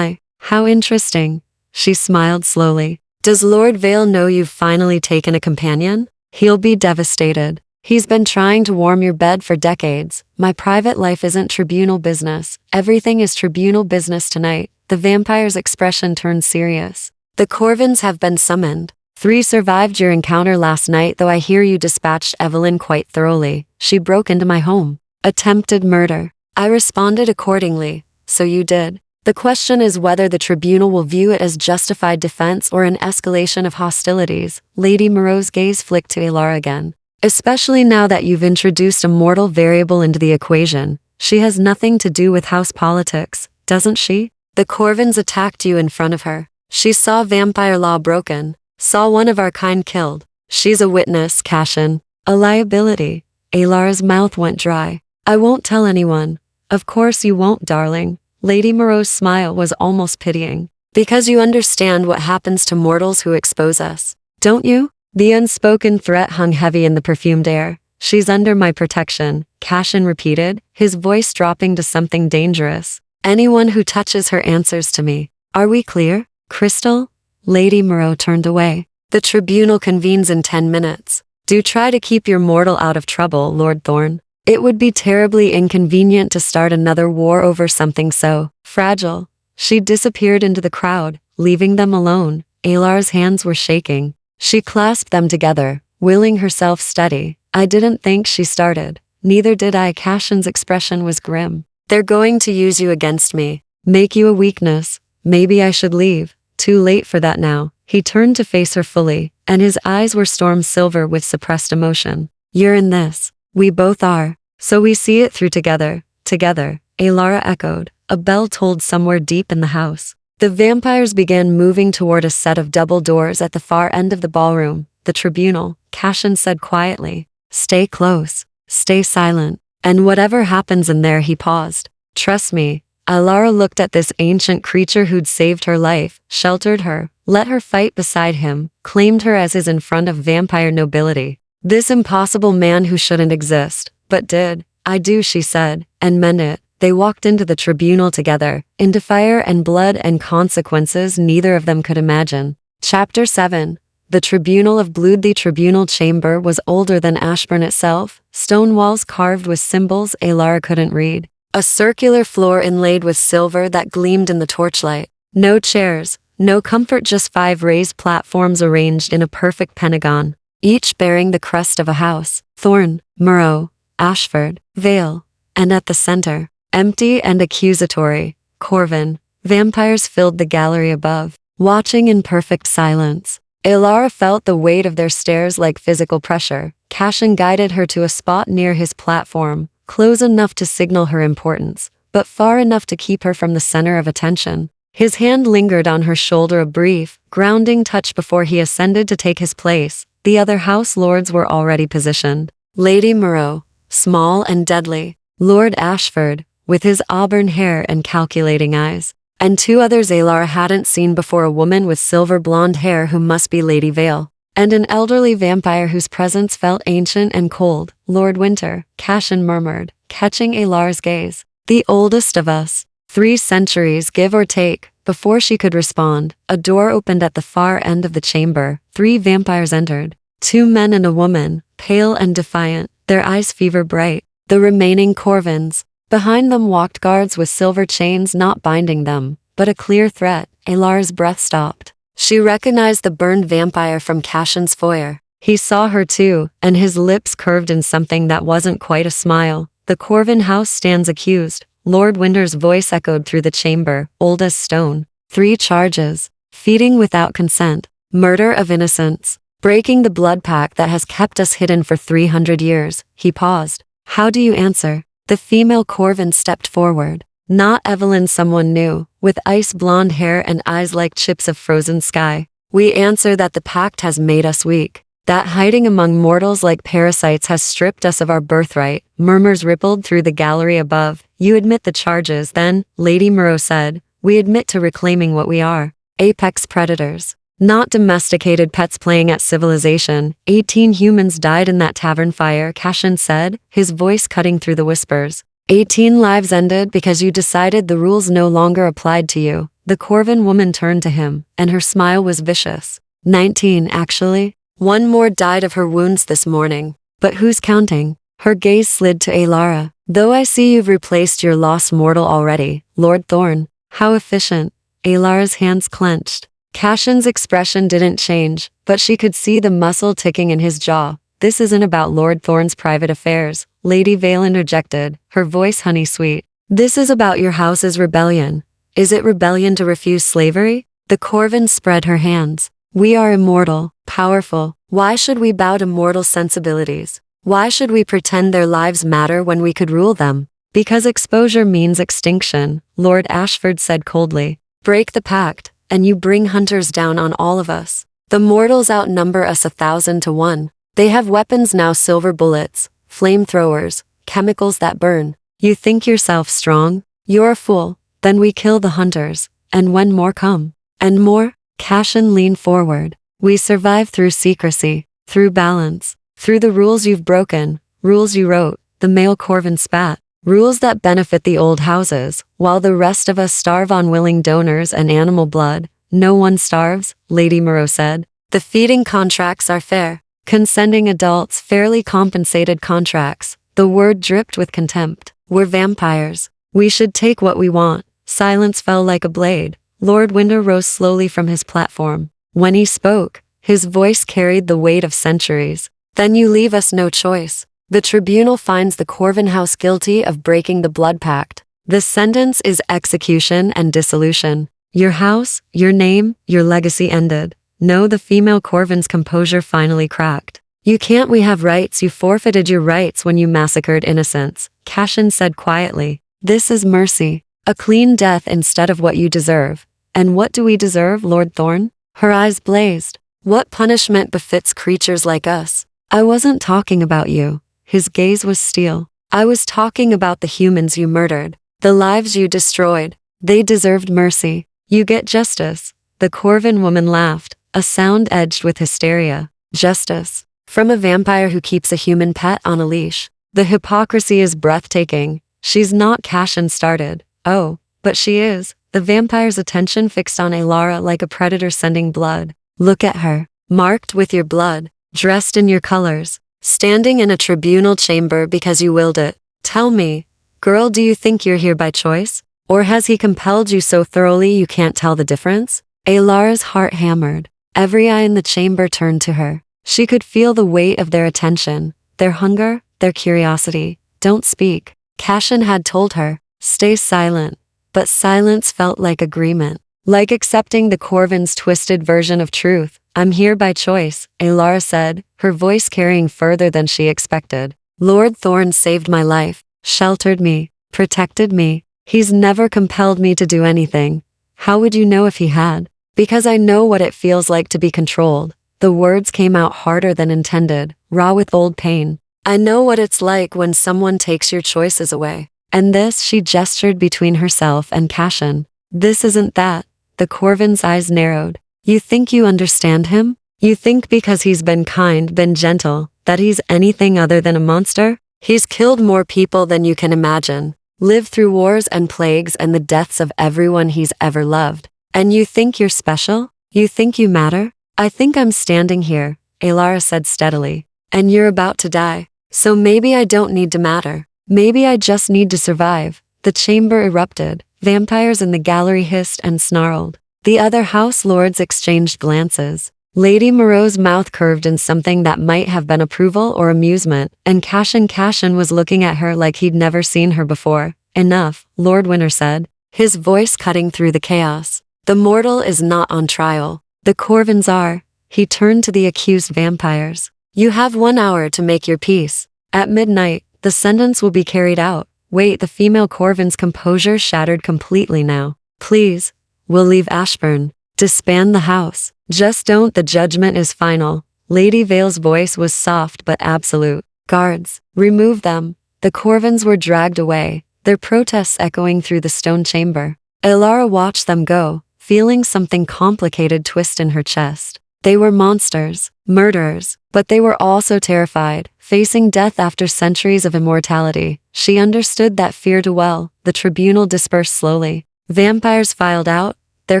how interesting. She smiled slowly. Does Lord Vale know you've finally taken a companion? He'll be devastated. He's been trying to warm your bed for decades. My private life isn't tribunal business. Everything is tribunal business tonight. The vampire's expression turned serious. The Corvins have been summoned. 3 survived your encounter last night, though I hear you dispatched Evelyn quite thoroughly. She broke into my home. Attempted murder. I responded accordingly. So you did. The question is whether the tribunal will view it as justified defense or an escalation of hostilities. Lady Moreau's gaze flicked to Alara again. Especially now that you've introduced a mortal variable into the equation. She has nothing to do with house politics, doesn't she? The Corvins attacked you in front of her. She saw vampire law broken, saw one of our kind killed. She's a witness, Cashin. A liability. Alara's mouth went dry. I won't tell anyone. Of course you won't, darling. Lady Moreau's smile was almost pitying. Because you understand what happens to mortals who expose us, don't you? The unspoken threat hung heavy in the perfumed air. She's under my protection, Cashin repeated, his voice dropping to something dangerous. Anyone who touches her answers to me. Are we clear, Crystal? Lady Moreau turned away. The tribunal convenes in 10 minutes. Do try to keep your mortal out of trouble, Lord Thorne. It would be terribly inconvenient to start another war over something so fragile. She disappeared into the crowd, leaving them alone. Alar's hands were shaking. She clasped them together, willing herself steady. I didn't think she started. Neither did I. Cashin's expression was grim. They're going to use you against me. Make you a weakness. Maybe I should leave. Too late for that now. He turned to face her fully, and his eyes were storm silver with suppressed emotion. You're in this. We both are. So we see it through together. Together. Alara echoed. A bell tolled somewhere deep in the house. The vampires began moving toward a set of double doors at the far end of the ballroom. The tribunal, Cashin said quietly. Stay close. Stay silent. And whatever happens in there, he paused. Trust me. Alara looked at this ancient creature who'd saved her life, sheltered her, let her fight beside him, claimed her as his in front of vampire nobility. This impossible man who shouldn't exist, but did. I do, she said, and meant it. They walked into the tribunal together, into fire and blood and consequences neither of them could imagine. Chapter 7. The Tribunal of Blood. The tribunal chamber was older than Ashburn itself, stone walls carved with symbols Alara couldn't read. A circular floor inlaid with silver that gleamed in the torchlight. No chairs, no comfort, just 5 raised platforms arranged in a perfect pentagon, each bearing the crest of a house. Thorne, Moreau, Ashford, Vale. And at the center, empty and accusatory, Corvin. Vampires filled the gallery above, watching in perfect silence. Alara felt the weight of their stares like physical pressure. Cashin guided her to a spot near his platform, close enough to signal her importance, but far enough to keep her from the center of attention. His hand lingered on her shoulder, a brief, grounding touch before he ascended to take his place. The other house lords were already positioned. Lady Moreau, small and deadly. Lord Ashford, with his auburn hair and calculating eyes. And 2 others Alara hadn't seen before, a woman with silver blonde hair who must be Lady Vale, and an elderly vampire whose presence felt ancient and cold. Lord Winter, Cashin murmured, catching Alara's gaze. The oldest of us. 3 centuries, give or take. Before she could respond, a door opened at the far end of the chamber. 3 vampires entered. 2 men and a woman, pale and defiant, their eyes fever bright. The remaining Corvins. Behind them walked guards with silver chains not binding them, but a clear threat. Alar's breath stopped. She recognized the burned vampire from Cashin's foyer. He saw her too, and his lips curved in something that wasn't quite a smile. The Corvin house stands accused. Lord Winter's voice echoed through the chamber, old as stone. 3 charges. Feeding without consent. Murder of innocents. Breaking the blood pact that has kept us hidden for 300 years. He paused. How do you answer? The female Corvin stepped forward. Not Evelyn, someone new, with ice blonde hair and eyes like chips of frozen sky. We answer that the pact has made us weak. That hiding among mortals like parasites has stripped us of our birthright. Murmurs rippled through the gallery above. You admit the charges, then, Lady Moreau said. We admit to reclaiming what we are. Apex predators. Not domesticated pets playing at civilization. 18 humans died in that tavern fire, Cashin said, his voice cutting through the whispers. 18 lives ended because you decided the rules no longer applied to you. The Corvin woman turned to him, and her smile was vicious. 19, actually. 1 more died of her wounds this morning. But who's counting? Her gaze slid to Alara. Though I see you've replaced your lost mortal already, Lord Thorn. How efficient. Alara's hands clenched. Cashin's expression didn't change, but she could see the muscle ticking in his jaw. This isn't about Lord Thorn's private affairs, Lady Vale interjected, her voice honey-sweet. This is about your house's rebellion. Is it rebellion to refuse slavery? The Corvin spread her hands. We are immortal, powerful. Why should we bow to mortal sensibilities? Why should we pretend their lives matter when we could rule them? Because exposure means extinction, Lord Ashford said coldly. Break the pact, and you bring hunters down on all of us. The mortals outnumber us 1,000 to 1. They have weapons now, silver bullets, flamethrowers, chemicals that burn. You think yourself strong? You're a fool. Then we kill the hunters. And when more come? And more? Cashin leaned forward. We survive through secrecy, through balance, through the rules you've broken, rules you wrote, the male Corvin spat. Rules that benefit the old houses, while the rest of us starve on willing donors and animal blood. No one starves, Lady Moreau said. The feeding contracts are fair. Consenting adults, fairly compensated contracts. The word dripped with contempt. We're vampires. We should take what we want. Silence fell like a blade. Lord Winter rose slowly from his platform. When he spoke, his voice carried the weight of centuries. Then you leave us no choice. The tribunal finds the Corvin house guilty of breaking the blood pact. The sentence is execution and dissolution. Your house, your name, your legacy ended. No, the female Corvin's composure finally cracked. You can't. We have rights. You forfeited your rights when you massacred innocents, Cashin said quietly. This is mercy. A clean death instead of what you deserve. And what do we deserve, Lord Thorn? Her eyes blazed. What punishment befits creatures like us? I wasn't talking about you. His gaze was steel. I was talking about the humans you murdered. The lives you destroyed. They deserved mercy. You get justice. The Corvin woman laughed, a sound edged with hysteria. Justice. From a vampire who keeps a human pet on a leash. The hypocrisy is breathtaking. She's not, Cashin started. Oh, but she is. The vampire's attention fixed on Alara like a predator sending blood. Look at her. Marked with your blood. Dressed in your colors. Standing in a tribunal chamber because you willed it. Tell me, girl, do you think you're here by choice? Or has he compelled you so thoroughly you can't tell the difference? Alara's heart hammered. Every eye in the chamber turned to her. She could feel the weight of their attention, their hunger, their curiosity. Don't speak. Cashin had told her, stay silent. But silence felt like agreement. Like accepting the Corvin's twisted version of truth. I'm here by choice, Alara said, her voice carrying further than she expected. Lord Thorn saved my life, sheltered me, protected me. He's never compelled me to do anything. How would you know if he had? Because I know what it feels like to be controlled. The words came out harder than intended, raw with old pain. I know what it's like when someone takes your choices away. And this, she gestured between herself and Cashin. This isn't that. The Corvin's eyes narrowed. You think you understand him? You think because he's been kind, been gentle, that he's anything other than a monster? He's killed more people than you can imagine. Lived through wars and plagues and the deaths of everyone he's ever loved. And you think you're special? You think you matter? I think I'm standing here, Alara said steadily. And you're about to die. So maybe I don't need to matter. Maybe I just need to survive. The chamber erupted. Vampires in the gallery hissed and snarled. The other house lords exchanged glances. Lady Moreau's mouth curved in something that might have been approval or amusement, and Cashin was looking at her like he'd never seen her before. Enough, Lord Winter said, his voice cutting through the chaos. The mortal is not on trial. The Corvins are. He turned to the accused vampires. You have 1 hour to make your peace. At midnight, the sentence will be carried out. Wait, the female Corvin's composure shattered completely now. Please, we'll leave Ashburn. Disband the house. Just don't. The judgment is final. Lady Vale's voice was soft but absolute. Guards, remove them. The Corvins were dragged away, their protests echoing through the stone chamber. Alara watched them go, feeling something complicated twist in her chest. They were monsters, murderers, but they were also terrified, facing death after centuries of immortality. She understood that fear too well. The tribunal dispersed slowly. Vampires filed out, their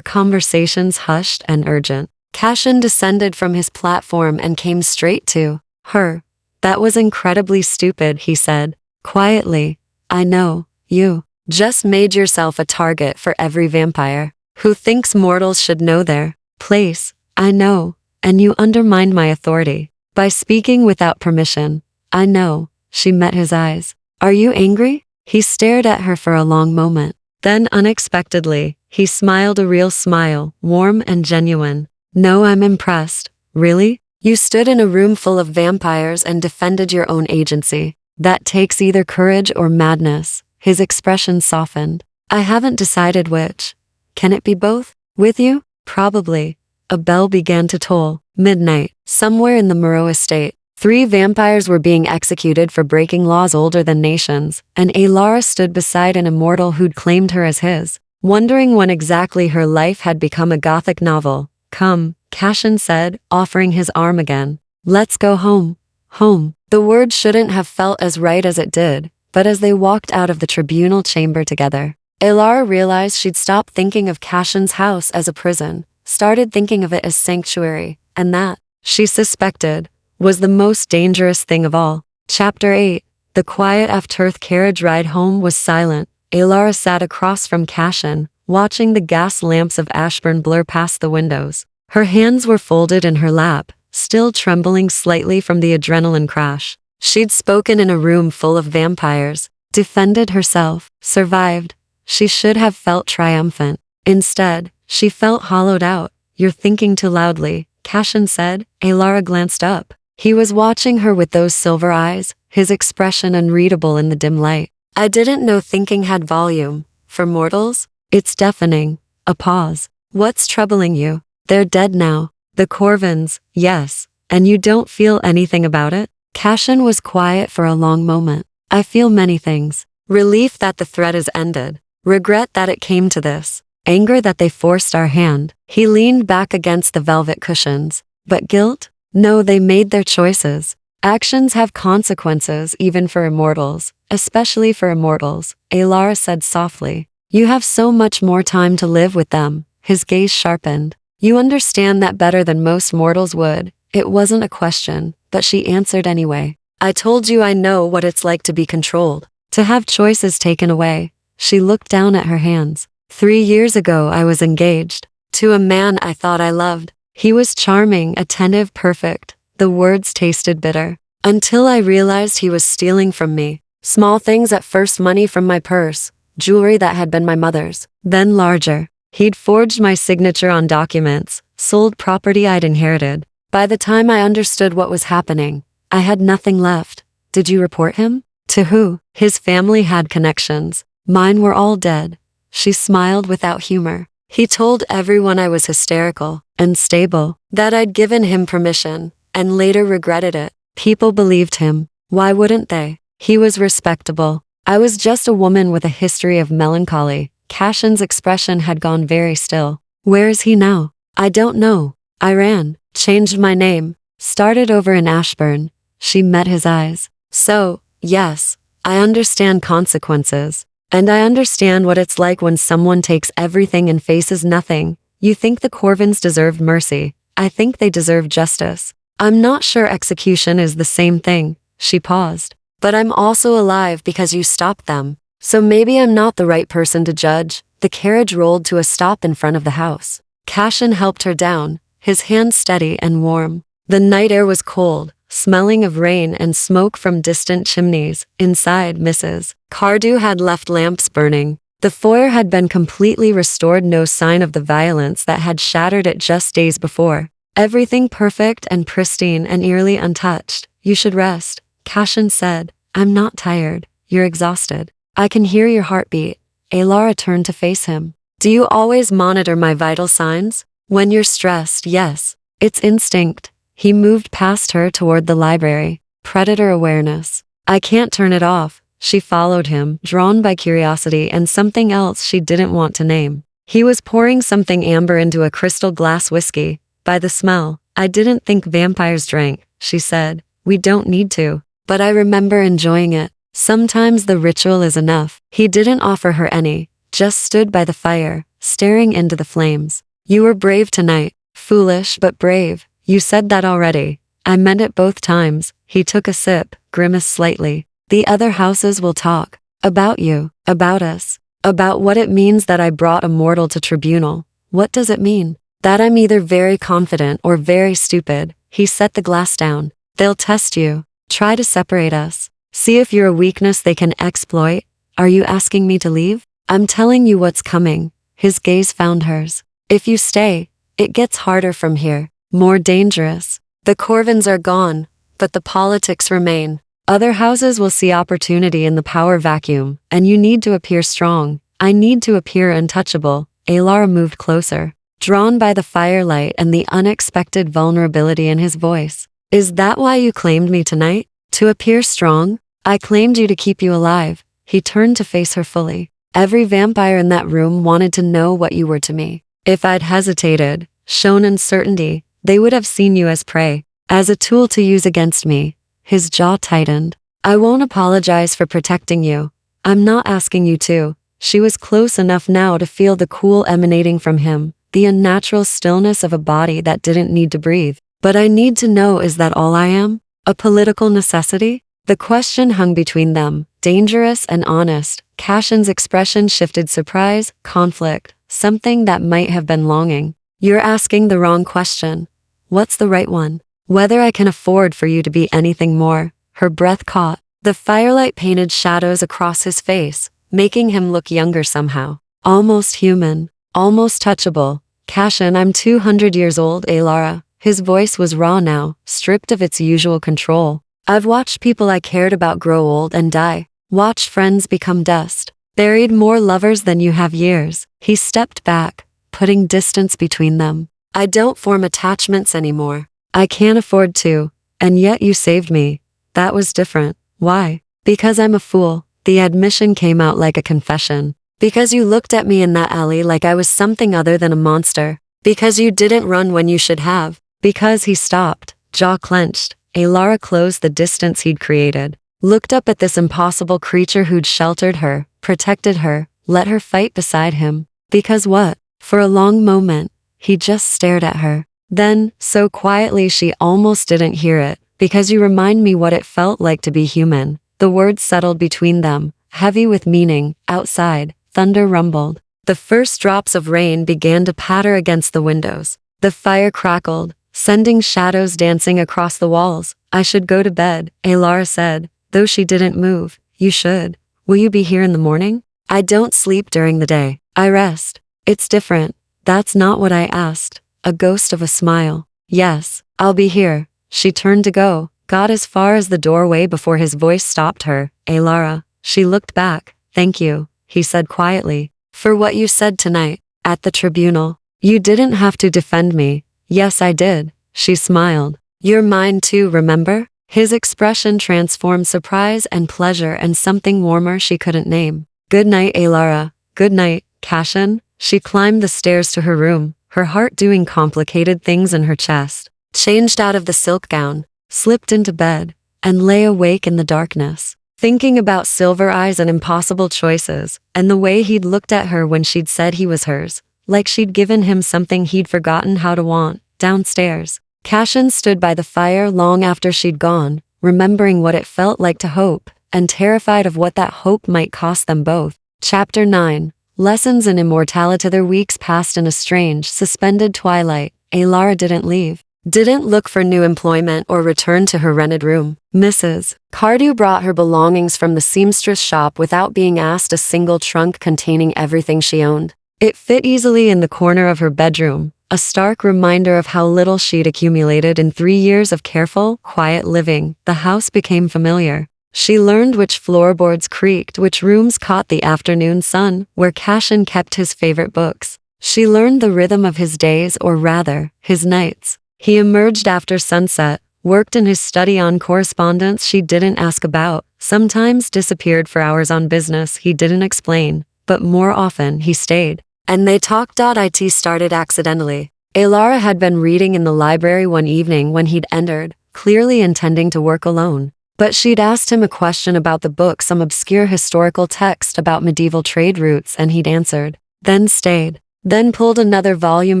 conversations hushed and urgent. Cashin descended from his platform and came straight to her. That was incredibly stupid, he said, quietly. I know, you just made yourself a target for every vampire who thinks mortals should know their place. I know, and you undermined my authority by speaking without permission. I know. She met his eyes. Are you angry? He stared at her for a long moment. Then unexpectedly, he smiled, a real smile, warm and genuine. No, I'm impressed. Really? You stood in a room full of vampires and defended your own agency. That takes either courage or madness. His expression softened. I haven't decided which. Can it be both? With you? Probably. A bell began to toll. Midnight. Somewhere in the Moreau estate, 3 vampires were being executed for breaking laws older than nations, and Alara stood beside an immortal who'd claimed her as his, wondering when exactly her life had become a gothic novel. Come, Cashin said, offering his arm again. Let's go home. Home. The word shouldn't have felt as right as it did, but as they walked out of the tribunal chamber together, Alara realized she'd stopped thinking of Cashin's house as a prison, started thinking of it as sanctuary, and that, she suspected, was the most dangerous thing of all. Chapter 8. The quiet after-earth carriage ride home was silent. Alara sat across from Cashin, watching the gas lamps of Ashburn blur past the windows. Her hands were folded in her lap, still trembling slightly from the adrenaline crash. She'd spoken in a room full of vampires, defended herself, survived. She should have felt triumphant. Instead, she felt hollowed out. You're thinking too loudly, Cashin said. Alara glanced up. He was watching her with those silver eyes, his expression unreadable in the dim light. I didn't know thinking had volume. For mortals, it's deafening. A pause. What's troubling you? They're dead now. The Corvins, yes. And you don't feel anything about it? Cashin was quiet for a long moment. I feel many things. Relief that the threat is ended. Regret that it came to this. Anger that they forced our hand. He leaned back against the velvet cushions. But guilt? No, they made their choices. Actions have consequences even for immortals, especially for immortals, Alara said softly. You have so much more time to live with them. His gaze sharpened. You understand that better than most mortals would. It wasn't a question, but she answered anyway. I told you I know what it's like to be controlled, to have choices taken away. She looked down at her hands. 3 years ago I was engaged to a man I thought I loved. He was charming, attentive, perfect. The words tasted bitter. Until I realized he was stealing from me. Small things at first, money from my purse, jewelry that had been my mother's, then larger. He'd forged my signature on documents, sold property I'd inherited. By the time I understood what was happening, I had nothing left. Did you report him? To who? His family had connections. Mine were all dead. She smiled without humor. He told everyone I was hysterical, unstable, that I'd given him permission, and later regretted it. People believed him. Why wouldn't they? He was respectable. I was just a woman with a history of melancholy. Cashin's expression had gone very still. Where is he now? I don't know. I ran, changed my name, started over in Ashburn. She met his eyes. So, yes, I understand consequences. And I understand what it's like when someone takes everything and faces nothing. You think the Corvins deserved mercy. I think they deserve justice. I'm not sure execution is the same thing. She paused. But I'm also alive because you stopped them. So maybe I'm not the right person to judge. The carriage rolled to a stop in front of the house. Cashin helped her down, his hand steady and warm. The night air was cold, smelling of rain and smoke from distant chimneys. Inside, Mrs. Cardew had left lamps burning. The foyer had been completely restored, no sign of the violence that had shattered it just days before. Everything perfect and pristine and eerily untouched. You should rest, Cashin said. I'm not tired. You're exhausted. I can hear your heartbeat. Alara turned to face him. Do you always monitor my vital signs? When you're stressed, yes. It's instinct. He moved past her toward the library. Predator awareness. I can't turn it off. She followed him, drawn by curiosity and something else she didn't want to name. He was pouring something amber into a crystal glass whiskey. By the smell, I didn't think vampires drank, she said. We don't need to. But I remember enjoying it. Sometimes the ritual is enough. He didn't offer her any, just stood by the fire, staring into the flames. You were brave tonight. Foolish but brave. You said that already. I meant it both times. He took a sip, grimaced slightly. The other houses will talk. About you. About us. About what it means that I brought Immortal to tribunal. What does it mean? That I'm either very confident or very stupid. He set the glass down. They'll test you. Try to separate us. See if you're a weakness they can exploit. Are you asking me to leave? I'm telling you what's coming. His gaze found hers. If you stay, it gets harder from here. More dangerous. The Corvins are gone, but the politics remain. Other houses will see opportunity in the power vacuum, and you need to appear strong. I need to appear untouchable. Alara moved closer, drawn by the firelight and the unexpected vulnerability in his voice. Is that why you claimed me tonight? To appear strong? I claimed you to keep you alive. He turned to face her fully. Every vampire in that room wanted to know what you were to me. If I'd hesitated, shown uncertainty, they would have seen you as prey, as a tool to use against me. His jaw tightened. I won't apologize for protecting you. I'm not asking you to. She was close enough now to feel the cool emanating from him, the unnatural stillness of a body that didn't need to breathe. But I need to know, is that all I am? A political necessity? The question hung between them, dangerous and honest. Cashin's expression shifted surprise, conflict, something that might have been longing. You're asking the wrong question. What's the right one? Whether I can afford for you to be anything more. Her breath caught. The firelight painted shadows across his face, making him look younger somehow. Almost human. Almost touchable. Cashin, I'm 200 years old, Alara. His voice was raw now, stripped of its usual control. I've watched people I cared about grow old and die. Watched friends become dust. Buried more lovers than you have years. He stepped back, putting distance between them. I don't form attachments anymore. I can't afford to. And yet you saved me. That was different. Why? Because I'm a fool. The admission came out like a confession. Because you looked at me in that alley like I was something other than a monster. Because you didn't run when you should have. Because he stopped, jaw clenched. Alara closed the distance he'd created, looked up at this impossible creature who'd sheltered her, protected her, let her fight beside him. Because what? For a long moment, he just stared at her. Then, so quietly she almost didn't hear it, because you remind me what it felt like to be human. The words settled between them, heavy with meaning. Outside, thunder rumbled. The first drops of rain began to patter against the windows. The fire crackled, sending shadows dancing across the walls. I should go to bed, Alara said, though she didn't move. You should. Will you be here in the morning? I don't sleep during the day. I rest. It's different. That's not what I asked. A ghost of a smile. Yes, I'll be here. She turned to go, got as far as the doorway before his voice stopped her. Alara. She looked back. Thank you, he said quietly, for what you said tonight, at the tribunal. You didn't have to defend me. Yes, I did. She smiled. You're mine too, remember? His expression transformed surprise and pleasure and something warmer she couldn't name. Good night, Alara. Good night, Cashin. She climbed the stairs to her room, her heart doing complicated things in her chest, changed out of the silk gown, slipped into bed, and lay awake in the darkness, thinking about Silver Eyes and impossible choices, and the way he'd looked at her when she'd said he was hers. like she'd given him something he'd forgotten how to want. Downstairs, Cashin stood by the fire long after she'd gone, remembering what it felt like to hope, and terrified of what that hope might cost them both. Chapter 9. Lessons in Immortality. Their weeks passed in a strange, suspended twilight. Alara didn't leave, didn't look for new employment or return to her rented room. Mrs. Cardew brought her belongings from the seamstress shop without being asked, a single trunk containing everything she owned. It fit easily in the corner of her bedroom, a stark reminder of how little she'd accumulated in 3 years of careful, quiet living. The house became familiar. She learned which floorboards creaked, which rooms caught the afternoon sun, where Cashin kept his favorite books. She learned the rhythm of his days, or rather, his nights. He emerged after sunset, worked in his study on correspondence she didn't ask about, sometimes disappeared for hours on business he didn't explain, but more often he stayed. And they talked. It started accidentally. Alara had been reading in the library one evening when he'd entered, clearly intending to work alone. But she'd asked him a question about the book, some obscure historical text about medieval trade routes, and he'd answered, then stayed, then pulled another volume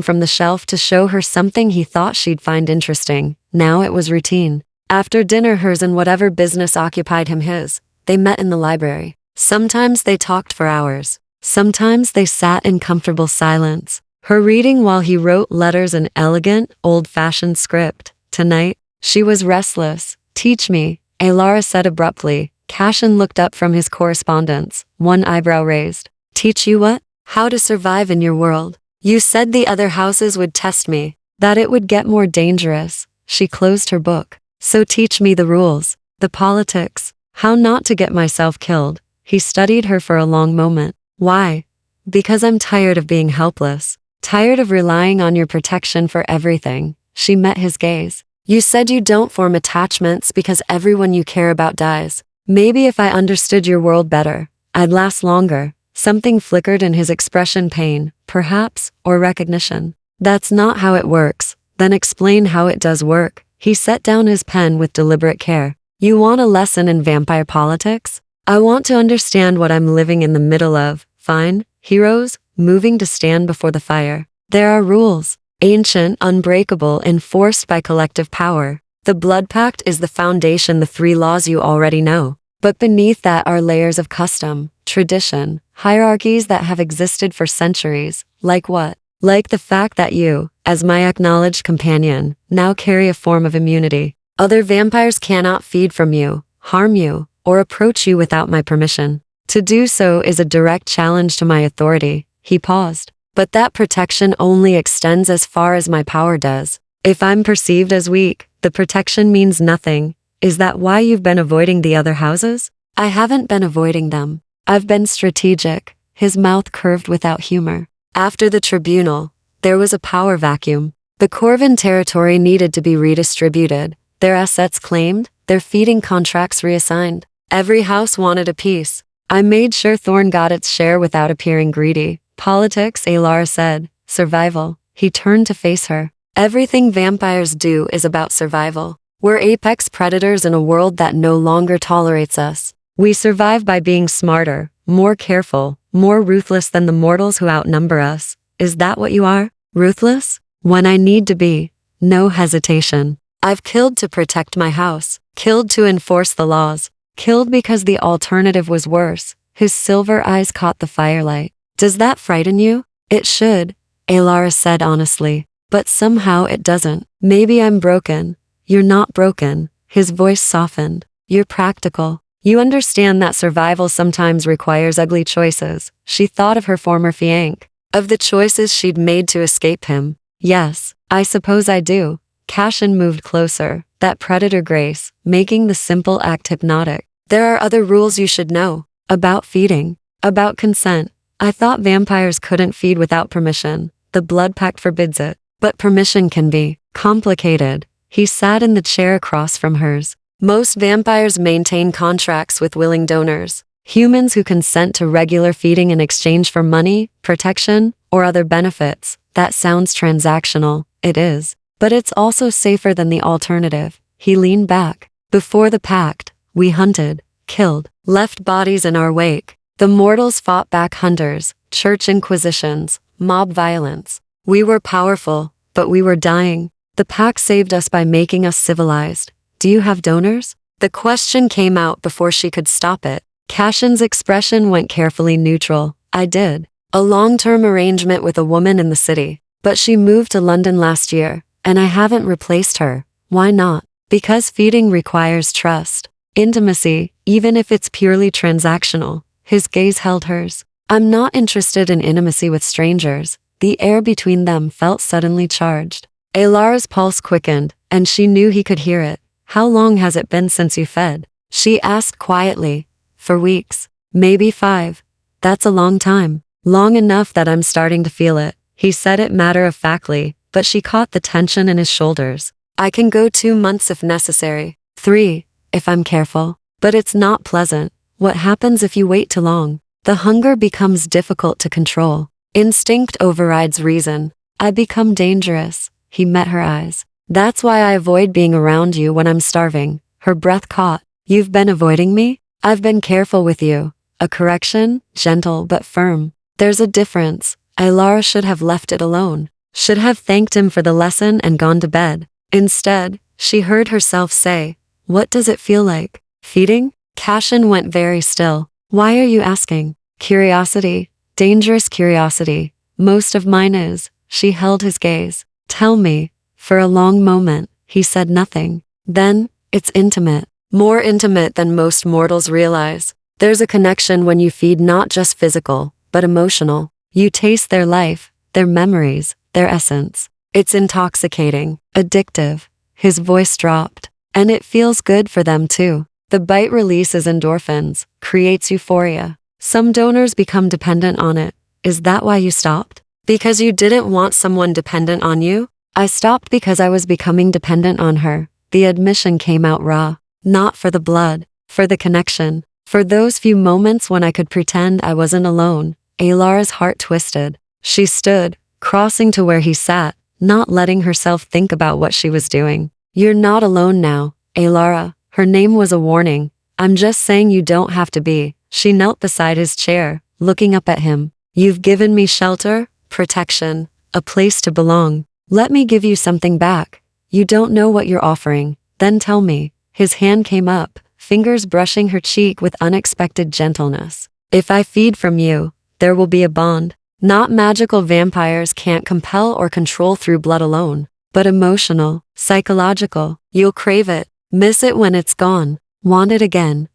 from the shelf to show her something he thought she'd find interesting. Now it was routine. After dinner, hers and whatever business occupied him his, they met in the library. Sometimes they talked for hours. Sometimes they sat in comfortable silence, her reading while he wrote letters in elegant, old-fashioned script. Tonight, she was restless. Teach me, Alara said abruptly. Cashin looked up from his correspondence, one eyebrow raised. Teach you what? How to survive in your world. You said the other houses would test me, that it would get more dangerous. She closed her book. So teach me the rules, the politics, how not to get myself killed. He studied her for a long moment. Why? Because I'm tired of being helpless, tired of relying on your protection for everything. She met his gaze. You said you don't form attachments because everyone you care about dies. Maybe if I understood your world better, I'd last longer. Something flickered in his expression, pain, perhaps, or recognition. That's not how it works. Then explain how it does work. He set down his pen with deliberate care. You want a lesson in vampire politics? I want to understand what I'm living in the middle of. Fine. He rose, moving to stand before the fire. There are rules. Ancient, unbreakable, enforced by collective power. The blood pact is the foundation, the 3 laws you already know. But beneath that are layers of custom, tradition, hierarchies that have existed for centuries. Like what? Like the fact that you, as my acknowledged companion, now carry a form of immunity. Other vampires cannot feed from you, harm you, or approach you without my permission. To do so is a direct challenge to my authority. He paused. But that protection only extends as far as my power does. If I'm perceived as weak, the protection means nothing. Is that why you've been avoiding the other houses? I haven't been avoiding them. I've been strategic. His mouth curved without humor. After the tribunal, there was a power vacuum. The Corvin territory needed to be redistributed, their assets claimed, their feeding contracts reassigned. Every house wanted a piece. I made sure Thorn got its share without appearing greedy. Politics, Alara said. Survival. He turned to face her. Everything vampires do is about survival. We're apex predators in a world that no longer tolerates us. We survive by being smarter, more careful, more ruthless than the mortals who outnumber us. Is that what you are? Ruthless? When I need to be. No hesitation. I've killed to protect my house. Killed to enforce the laws. Killed because the alternative was worse. His silver eyes caught the firelight. Does that frighten you? It should, Alara said honestly. But somehow it doesn't. Maybe I'm broken. You're not broken. His voice softened. You're practical. You understand that survival sometimes requires ugly choices. She thought of her former fiancé, of the choices she'd made to escape him. Yes, I suppose I do. Cashin moved closer, that predator grace, making the simple act hypnotic. There are other rules you should know. About feeding. About consent. I thought vampires couldn't feed without permission. The blood pact forbids it. But permission can be complicated. He sat in the chair across from hers. Most vampires maintain contracts with willing donors. Humans who consent to regular feeding in exchange for money, protection, or other benefits. That sounds transactional. It is. But it's also safer than the alternative. He leaned back. Before the pact, we hunted, killed, left bodies in our wake. The mortals fought back hunters, church inquisitions, mob violence. We were powerful, but we were dying. The pack saved us by making us civilized. Do you have donors? The question came out before she could stop it. Cashin's expression went carefully neutral. I did. A long-term arrangement with a woman in the city. But she moved to London last year, and I haven't replaced her. Why not? Because feeding requires trust. Intimacy, even if it's purely transactional. His gaze held hers. I'm not interested in intimacy with strangers. The air between them felt suddenly charged. Alara's pulse quickened, and she knew he could hear it. How long has it been since you fed? She asked quietly. For weeks. Maybe 5. That's a long time. Long enough that I'm starting to feel it. He said it matter-of-factly, but she caught the tension in his shoulders. I can go 2 months if necessary. 3, if I'm careful. But it's not pleasant. What happens if you wait too long? The hunger becomes difficult to control. Instinct overrides reason. I become dangerous. He met her eyes. That's why I avoid being around you when I'm starving. Her breath caught. You've been avoiding me? I've been careful with you. A correction, gentle but firm. There's a difference. Alara should have left it alone. Should have thanked him for the lesson and gone to bed. Instead, she heard herself say, what does it feel like? Feeding? Cashin went very still. Why are you asking? Curiosity. Dangerous curiosity. Most of mine is. She held his gaze. Tell me. For a long moment, he said nothing. Then, it's intimate. More intimate than most mortals realize. There's a connection when you feed not just physical, but emotional. You taste their life, their memories, their essence. It's intoxicating, addictive. His voice dropped. And it feels good for them too. The bite releases endorphins, creates euphoria. Some donors become dependent on it. Is that why you stopped? Because you didn't want someone dependent on you? I stopped because I was becoming dependent on her. The admission came out raw. Not for the blood, for the connection. For those few moments when I could pretend I wasn't alone. Alara's heart twisted. She stood, crossing to where he sat, not letting herself think about what she was doing. You're not alone now, Alara. Her name was a warning. I'm just saying you don't have to be. She knelt beside his chair, looking up at him. You've given me shelter, protection, a place to belong. Let me give you something back. You don't know what you're offering. Then tell me. His hand came up, fingers brushing her cheek with unexpected gentleness. If I feed from you, there will be a bond. Not magical. Vampires can't compel or control through blood alone, but emotional, psychological. You'll crave it, miss it when it's gone, want it again.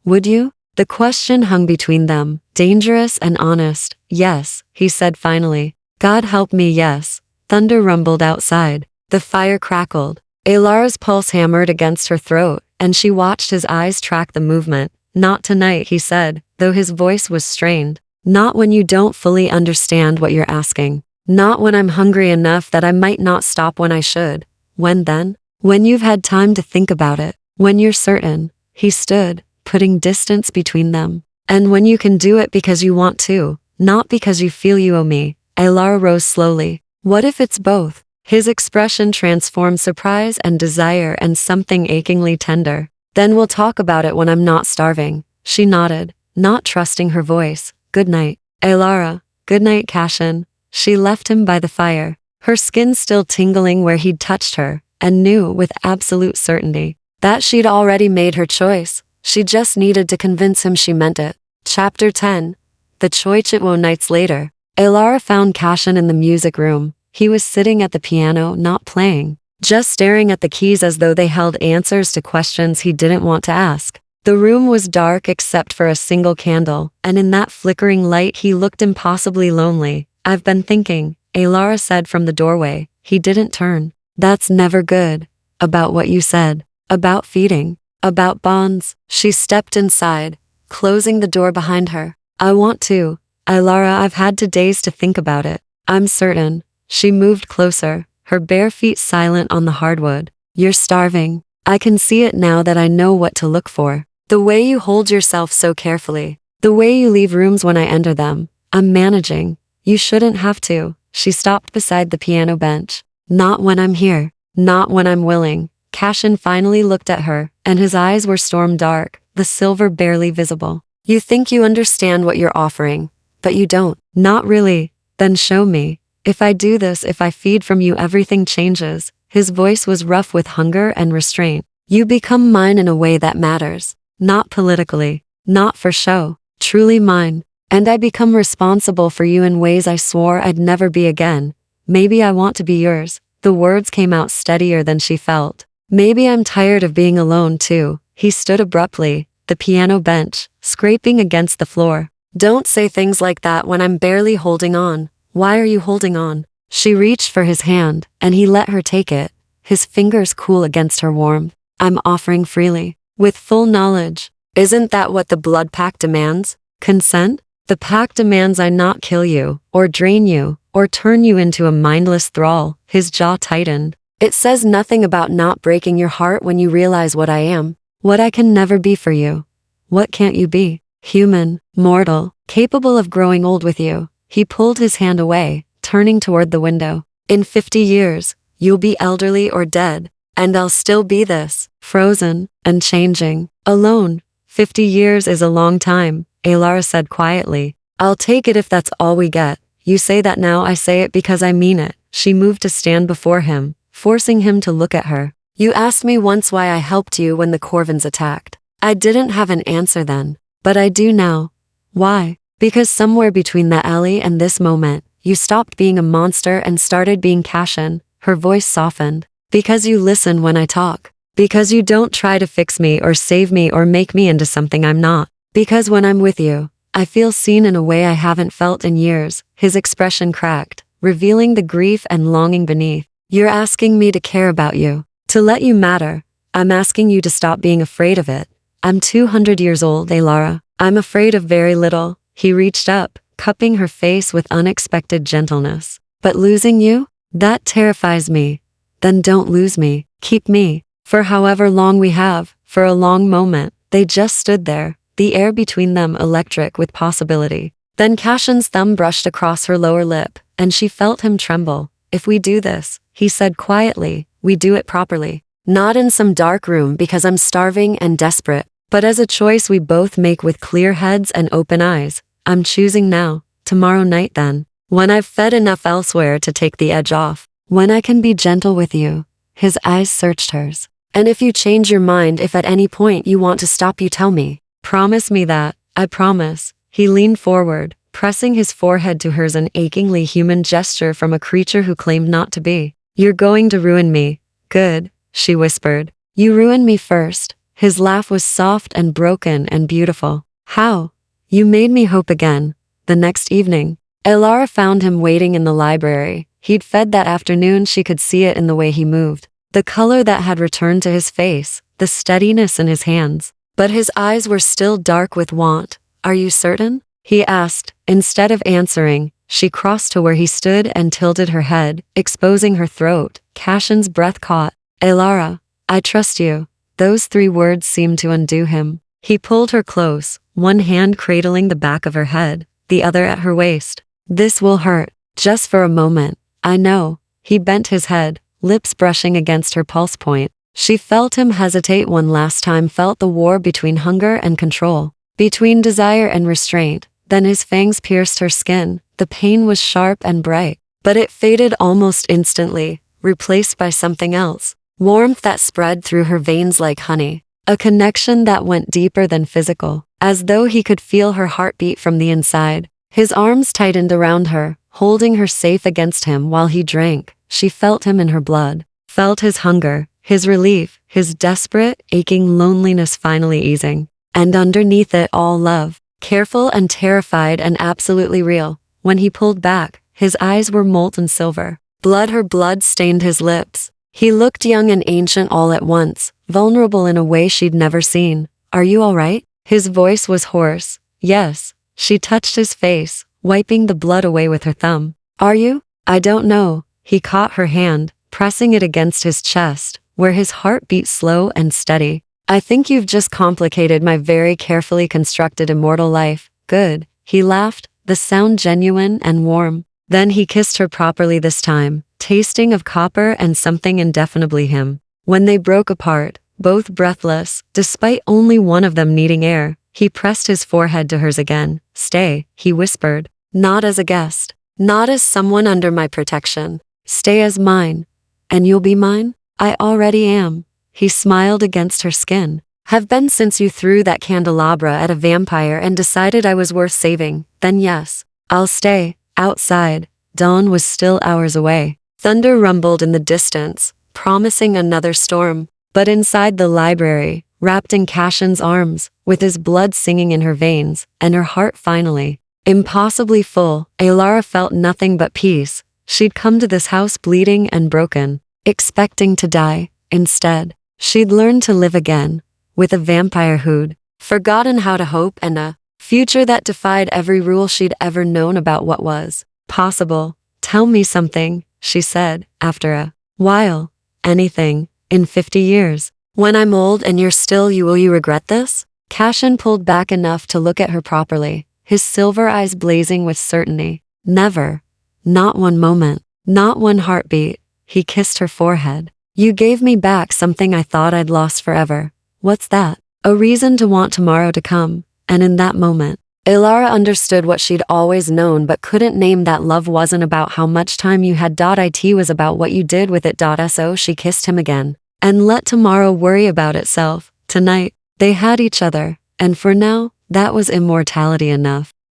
Would you? The question hung between them, dangerous and honest. Yes, he said finally. God help me, yes. Thunder rumbled outside. The fire crackled. Alara's pulse hammered against her throat, and she watched his eyes track the movement. Not tonight, he said, though his voice was strained. Not when you don't fully understand what you're asking. Not when I'm hungry enough that I might not stop when I should. When then? When you've had time to think about it. When you're certain. He stood, putting distance between them. And when you can do it because you want to, not because you feel you owe me. Alara rose slowly. What if it's both? His expression transformed surprise and desire and something achingly tender. Then we'll talk about it when I'm not starving. She nodded, not trusting her voice. Good night, Alara. Good night, Cashin. She left him by the fire, her skin still tingling where he'd touched her, and knew with absolute certainty that she'd already made her choice. She just needed to convince him she meant it. Chapter 10. The Choichitwo nights later, Alara found Cashin in the music room. He was sitting at the piano, not playing, just staring at the keys as though they held answers to questions he didn't want to ask. The room was dark except for a single candle, and in that flickering light he looked impossibly lonely. I've been thinking, Alara said from the doorway. He didn't turn. That's never good. About what you said. About feeding. About bonds. She stepped inside, closing the door behind her. I want to. Alara, I've had days to think about it. I'm certain. She moved closer, her bare feet silent on the hardwood. You're starving. I can see it now that I know what to look for. The way you hold yourself so carefully. The way you leave rooms when I enter them. I'm managing. You shouldn't have to. She stopped beside the piano bench. Not when I'm here. Not when I'm willing. Cashin finally looked at her, and his eyes were storm dark, the silver barely visible. You think you understand what you're offering, But you don't. Not really. Then show me. If I do this, if I feed from you, everything changes. His voice was rough with hunger and restraint. You become mine in a way that matters. Not politically. Not for show. Truly mine. And I become responsible for you in ways I swore I'd never be again. Maybe I want to be yours. The words came out steadier than she felt. Maybe I'm tired of being alone too. He stood abruptly, the piano bench, scraping against the floor. Don't say things like that when I'm barely holding on. Why are you holding on? She reached for his hand, and he let her take it, his fingers cool against her warmth. I'm offering freely, with full knowledge. Isn't that what the blood pact demands? Consent? The pact demands I not kill you, or drain you, or turn you into a mindless thrall. His jaw tightened. It says nothing about not breaking your heart when you realize what I am, what I can never be for you. What can't you be? Human, mortal, capable of growing old with you. He pulled his hand away, turning toward the window. In 50 years, you'll be elderly or dead, and I'll still be this, frozen, unchanging, alone. 50 years is a long time, Alara said quietly. I'll take it if that's all we get. You say that now, I say it because I mean it. She moved to stand before him, forcing him to look at her. You asked me once why I helped you when the Corvins attacked. I didn't have an answer then, but I do now. Why? Because somewhere between the alley and this moment, you stopped being a monster and started being Cashin. Her voice softened. Because you listen when I talk. Because you don't try to fix me or save me or make me into something I'm not. Because when I'm with you, I feel seen in a way I haven't felt in years. His expression cracked, revealing the grief and longing beneath. You're asking me to care about you, to let you matter. I'm asking you to stop being afraid of it. I'm 200 years old, Alara. I'm afraid of very little. He reached up, cupping her face with unexpected gentleness. But losing you? That terrifies me. Then don't lose me. Keep me. For however long we have, for a long moment. They just stood there, the air between them electric with possibility. Then Cashin's thumb brushed across her lower lip, and she felt him tremble. If we do this, he said quietly, we do it properly. Not in some dark room because I'm starving and desperate, but as a choice we both make with clear heads and open eyes. I'm choosing now, tomorrow night then, when I've fed enough elsewhere to take the edge off, when I can be gentle with you. His eyes searched hers. And if you change your mind, if at any point you want to stop, you tell me. Promise me that. I promise. He leaned forward, pressing his forehead to hers, an achingly human gesture from a creature who claimed not to be. You're going to ruin me. Good, she whispered. You ruined me first. His laugh was soft and broken and beautiful. How? You made me hope again. The next evening, Alara found him waiting in the library. He'd fed that afternoon. She could see it in the way he moved. The color that had returned to his face, the steadiness in his hands. But his eyes were still dark with want. Are you certain? He asked. Instead of answering, she crossed to where he stood and tilted her head, exposing her throat. Cashin's breath caught. Alara, I trust you. Those 3 words seemed to undo him. He pulled her close, one hand cradling the back of her head, the other at her waist. This will hurt, just for a moment. I know. He bent his head, lips brushing against her pulse point. She felt him hesitate one last time, felt the war between hunger and control, between desire and restraint. Then his fangs pierced her skin. The pain was sharp and bright, but it faded almost instantly, replaced by something else. Warmth that spread through her veins like honey. A connection that went deeper than physical, as though he could feel her heartbeat from the inside. His arms tightened around her, holding her safe against him while he drank. She felt him in her blood, felt his hunger, his relief, his desperate, aching loneliness finally easing. And underneath it all, love, careful and terrified and absolutely real. When he pulled back, his eyes were molten silver. Her blood stained his lips. He looked young and ancient all at once, vulnerable in a way she'd never seen. Are you all right? His voice was hoarse. Yes. She touched his face, wiping the blood away with her thumb. Are you? I don't know. He caught her hand, pressing it against his chest, where his heart beat slow and steady. I think you've just complicated my very carefully constructed immortal life. Good. He laughed, the sound genuine and warm. Then he kissed her properly this time, tasting of copper and something indefinably him. When they broke apart, both breathless, despite only one of them needing air, he pressed his forehead to hers again. Stay, he whispered. Not as a guest. Not as someone under my protection. Stay as mine. And you'll be mine? I already am. He smiled against her skin. Have been since you threw that candelabra at a vampire and decided I was worth saving, then yes, I'll stay. Outside, dawn was still hours away. Thunder rumbled in the distance, promising another storm. But inside the library, wrapped in Cashin's arms, with his blood singing in her veins, and her heart finally, impossibly full, Alara felt nothing but peace. She'd come to this house bleeding and broken, expecting to die. Instead, she'd learned to live again, with a vampire who'd forgotten how to hope and a future that defied every rule she'd ever known about what was possible. Tell me something, she said, after a while. Anything, in 50 years. When I'm old and you're still you, will you regret this? Cashin pulled back enough to look at her properly, his silver eyes blazing with certainty. Never. Not one moment. Not one heartbeat. He kissed her forehead. You gave me back something I thought I'd lost forever. What's that? A reason to want tomorrow to come. And in that moment, Ilara understood what she'd always known but couldn't name, that love wasn't about how much time you had. It was about what you did with it. So she kissed him again. And let tomorrow worry about itself. Tonight, they had each other. And for now, that was immortality enough.